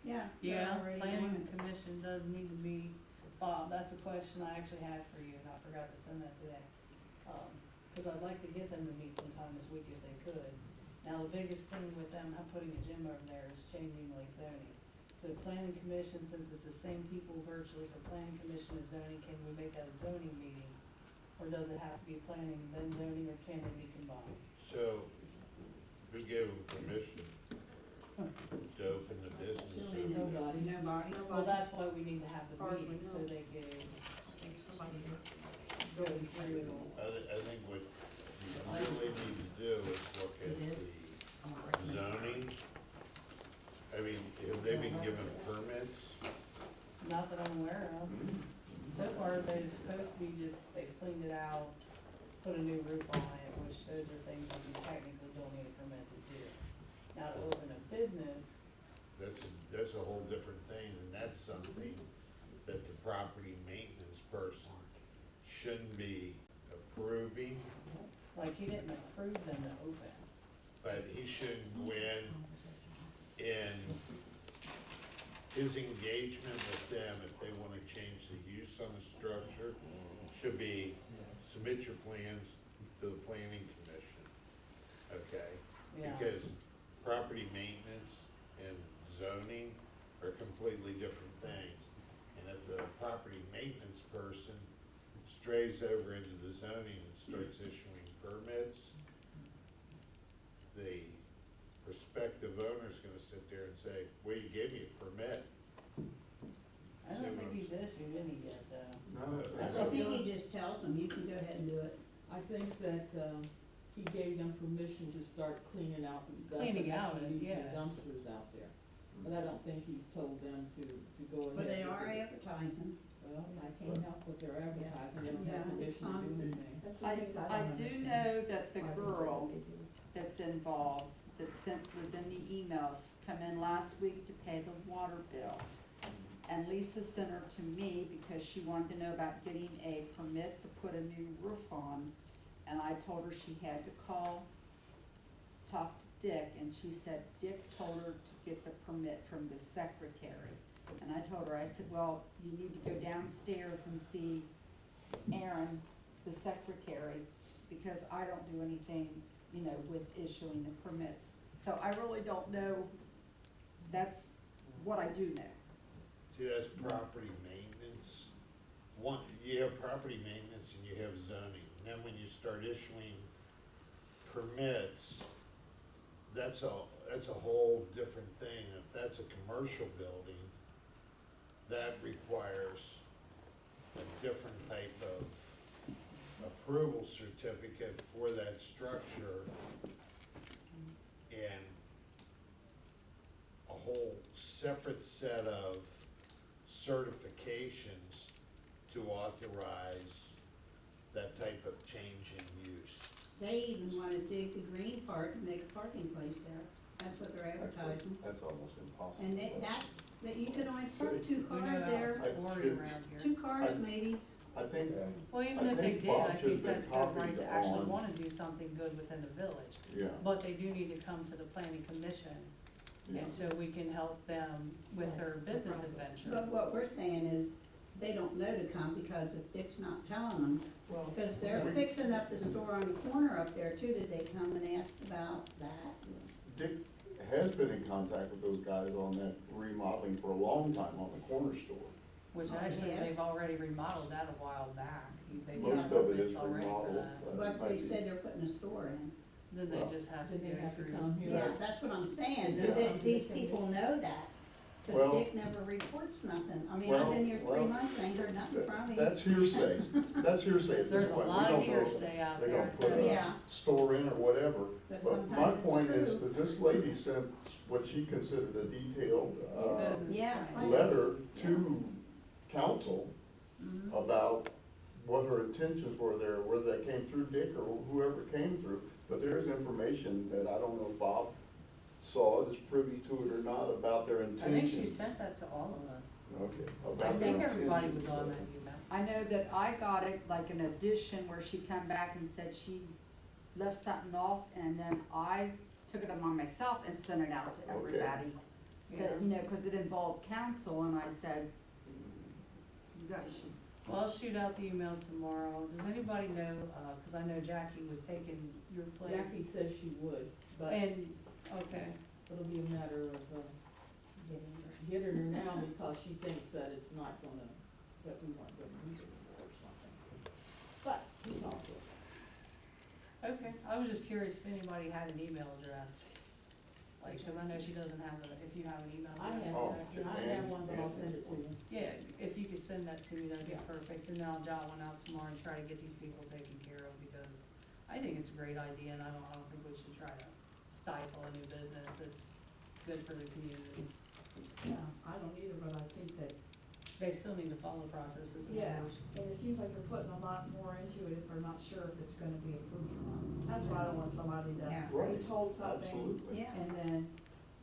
yeah. they're Yeah, already planning doing it. commission does need to be, Bob, that's a question I actually had for you, and I forgot to send that today. Cause I'd like to get them to meet sometime this week if they could. Now, the biggest thing with them putting a gym over there is changing like zoning. So planning commission, since it's the same people virtually for planning commission and zoning, can we make that a zoning meeting? Or does it have to be planning, then zoning, or can they be combined? So, who gave them permission to open the business? or- Nobody. Nobody. Well, that's why we need to have the Far as we meeting, so know. they can, I think somebody going through it all. I think what you really need to do is look at You did? the zoning. I mean, have they been given permits? not that I'm aware of. So far, they're supposed to be just, they cleaned it out, put a new roof on it, which those are things that you technically don't need a permit to do. Now, to open a business, That's a whole different thing, and that's something that the property maintenance person shouldn't be approving, like, he didn't approve them to open. but he should go in his engagement with them, if they wanna change the use on the structure, should be submit your plans to the planning commission, okay? Yeah. Because property maintenance and zoning are completely different things. And if the property maintenance person strays over into the zoning and starts issuing permits, the prospective owner's gonna sit there and say, well, you gave me a permit. I don't think he's issued any yet, though. No, I think he just tells them, you can go ahead and do it. I think that, he gave them permission to start cleaning out the stuff. Cleaning and out actually it, using the yeah. dumpsters out there. But I don't think he's told them to go ahead. But they with are it. advertising. Well, I can't help what they're advertising, they don't have Yeah, permission to do anything. That's the things I don't do understand. know that the Why they do girl what they do. that's involved, was in the emails, come in last week to pay the water bill. And Lisa sent her to me because she wanted to know about getting a permit to put a new roof on. And I told her she had to talk to Dick, and she said Dick told her to get the permit from the secretary. And I told her, I said, well, you need to go downstairs and see Aaron, the secretary, because I don't do anything, you know, with issuing the permits. So I really don't know, that's what I do know. See, that's property maintenance. One, you have property maintenance and you have zoning. And then when you start issuing permits, that's a whole different thing. If that's a commercial building, that requires a different type of approval certificate for that structure and a whole separate set of certifications to authorize that type of change in use. They even wanna dig the green part and make a parking place there. That's what they're advertising. That's almost impossible. And that you could only park two We know cars how there, it's boring around here. two cars maybe. I think, Well, even I if they think did, Bob I should've think been that's their right copied to actually on- wanna do something good within the village. yeah, But they do need to come to the planning commission, yeah. and so we can help them with their business adventure. But what we're saying is, they don't know to come because if Dick's not telling them, because they're fixing up the store on the corner up there too, did they come and ask about that? Dick has been in contact with those guys on that remodeling for a long time on the corner store. Which Oh, actually, yes. they've already remodeled that a while back. They Most got of it permits is already for remodeled, that. But they might be- said they're putting a store in. Then they just have to Then they go have to through. come here. Yeah, that's what I'm saying, Yeah. that these people know that, Well- because Dick never reports nothing. I mean, I've been here 3 Well, months, I ain't heard nothing from him. That's hearsay, that's hearsay at There's this a point. We lot of don't know if hearsay out they're there, gonna I put tell you. Yeah. a store in or whatever. But But my sometimes it's point is true. that this lady sent what she considered a detailed, Business Yeah. plan. letter to council Mhm. about what her intentions were there, whether that came through Dick or whoever came through. But there is information that I don't know if Bob saw, is privy to it or not, about their I think intentions. she sent that to all of us. Okay. I about think their everybody was intentions. on that email. I know that I got it like an addition where she come back and said she left something off, and then I took it upon myself and sent it out to Okay. everybody. That, you know, cause it involved council, and I said, you guys should. Well, I'll shoot out the email tomorrow. Does anybody know, cause I know Jackie was taking your place. Jackie says she would, but And, okay, it'll be a matter of, getting her now because she thinks that it's not gonna, that we weren't gonna use it for or something. But, it's all good. okay. I was just curious if anybody had an email address. Like, cause I know she doesn't have if you have an email I address. have, Oh, I have one, but I'll send it to you. Yeah, if you could send that to me, that'd be perfect, and then I'll jot one out tomorrow and try to get these people taken care of, because I think it's a great idea, and I don't think we should try to stifle a new business that's good for the community. Yeah, I don't either, but I think that, They still need to follow processes and yeah, rules. and it seems like you're putting a lot more into it if we're not sure if it's gonna be approved or not. That's why I don't want somebody to Yeah. be Right. told something, Absolutely. Yeah. and then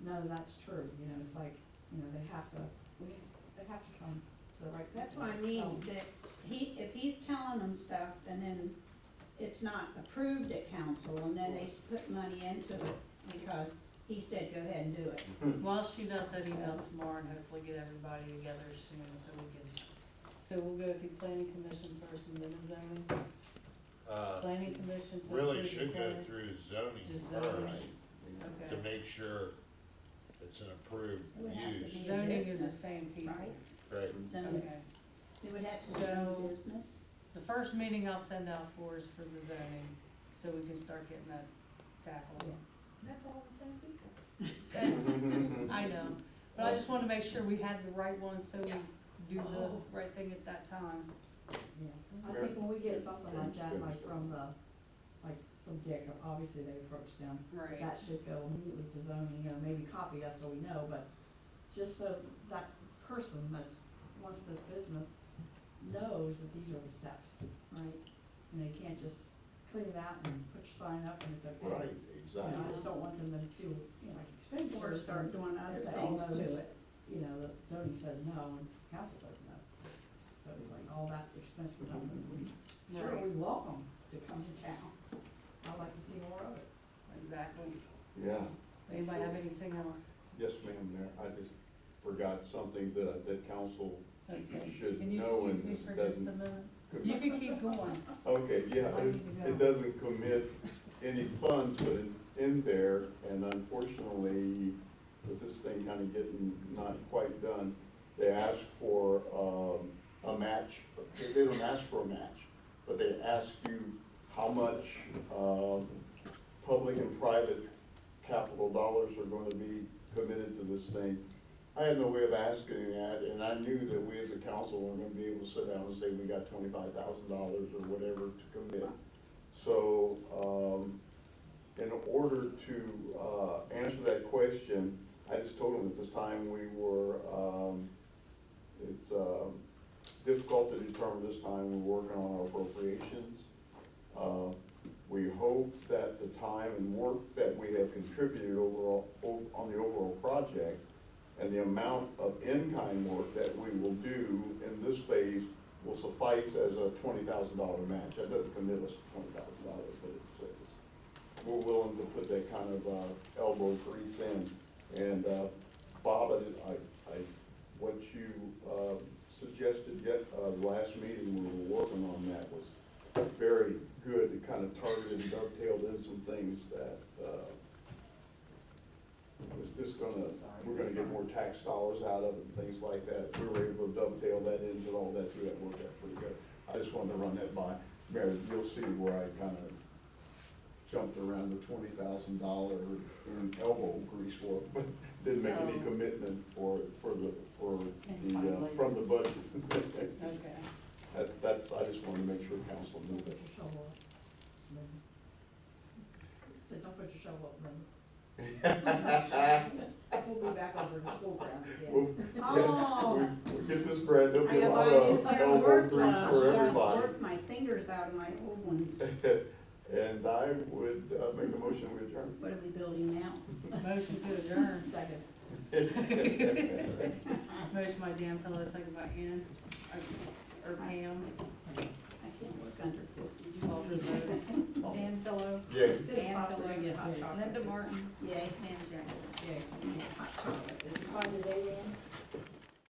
none of that's true, you know, it's like, you know, they have to come to the right people. That's what I mean, that if he's telling them stuff and then it's not approved at council and then they put money into it because he said, go ahead and do it. Well, I'll shoot out that email tomorrow and hopefully get everybody together soon, so we can, so we'll go through planning commission first and then zoning. Planning commission to Really approve the should go plan. through zoning Just zoning. first, to Okay. make sure it's an approved It would have to use. be- Zoning is the business, same people. right? Right. So Okay. it would have to be So- some business. The first meeting I'll send out for is for the zoning, so we can start getting that tackled. That's all the same people. That's, I know, but I just wanted to make sure we had the right one, so we do the right thing at that time. I think when we get something like that, like from Dick, obviously they approached them, Right. that should go immediately to zoning, you know, maybe copy us so we know, but just so that person that's, wants this business knows that these are the steps, right? And they can't just clean it out and put your sign up and it's okay. Right, You know, I just don't want them to do, you know, like Or expenditures. start doing other Say, things oh, no, to this- it. You know, the zoning says no, and council says no. So it's like all that expense for nothing. Sure, Right. we welcome to come to town. I'd like to see more of it. Exactly. Yeah, Anybody have anything else? yes, ma'am, Mayor, I just forgot something that council Okay. should Can you know, excuse and me this for just a doesn't. minute? You can keep going. Okay, yeah, I need to it go. doesn't commit any funds put in there, and unfortunately, with this thing kind of getting not quite done, they ask for, a match. They don't ask for a match, but they ask you how much, public and private capital dollars are gonna be committed to this thing. I had no way of asking that, and I knew that we as a council weren't gonna be able to sit down and say we got $25,000 or whatever to commit. So, in order to, answer that question, I just told them at this time we were, it's, difficult to determine this time, we're working on our appropriations. We hope that the time and work that we have contributed overall, on the overall project, and the amount of in-kind work that we will do in this phase will suffice as a $20,000 match. That doesn't commit us to $20,000, but it says we're willing to put that kind of, elbow grease in. And, Bob, what you, suggested yet, the last meeting we were working on that was very good. It kind of targeted and dovetailed in some things that, it's just gonna, we're gonna get more tax dollars out of it and things like that. We were able to dovetail that into all that, through that worked out pretty good. I just wanted to run that by Mary. You'll see where I kind of jumped around the $20,000 in elbow grease work, but didn't make any commitment from the budget. Okay. That's, I just wanted to make sure council knew Don't put that. your shovel up. Linda. Said, don't put your shovel up, Linda. We'll be back over the school ground again. We'll- Oh. We'll get this bread, there'll I be a have lot already of put on elbow work grease gloves. for I everybody. worked my fingers out of my old ones. And I would, make a motion we adjourn. What are we building now? Motion to adjourn. Second. Motion by Dan Pillow, second by Ann, or Pam. I can't work under 50. Call for the vote. Dan Pillow. Yes. Dan Pillow. Yeah. Linda Martin. Yay.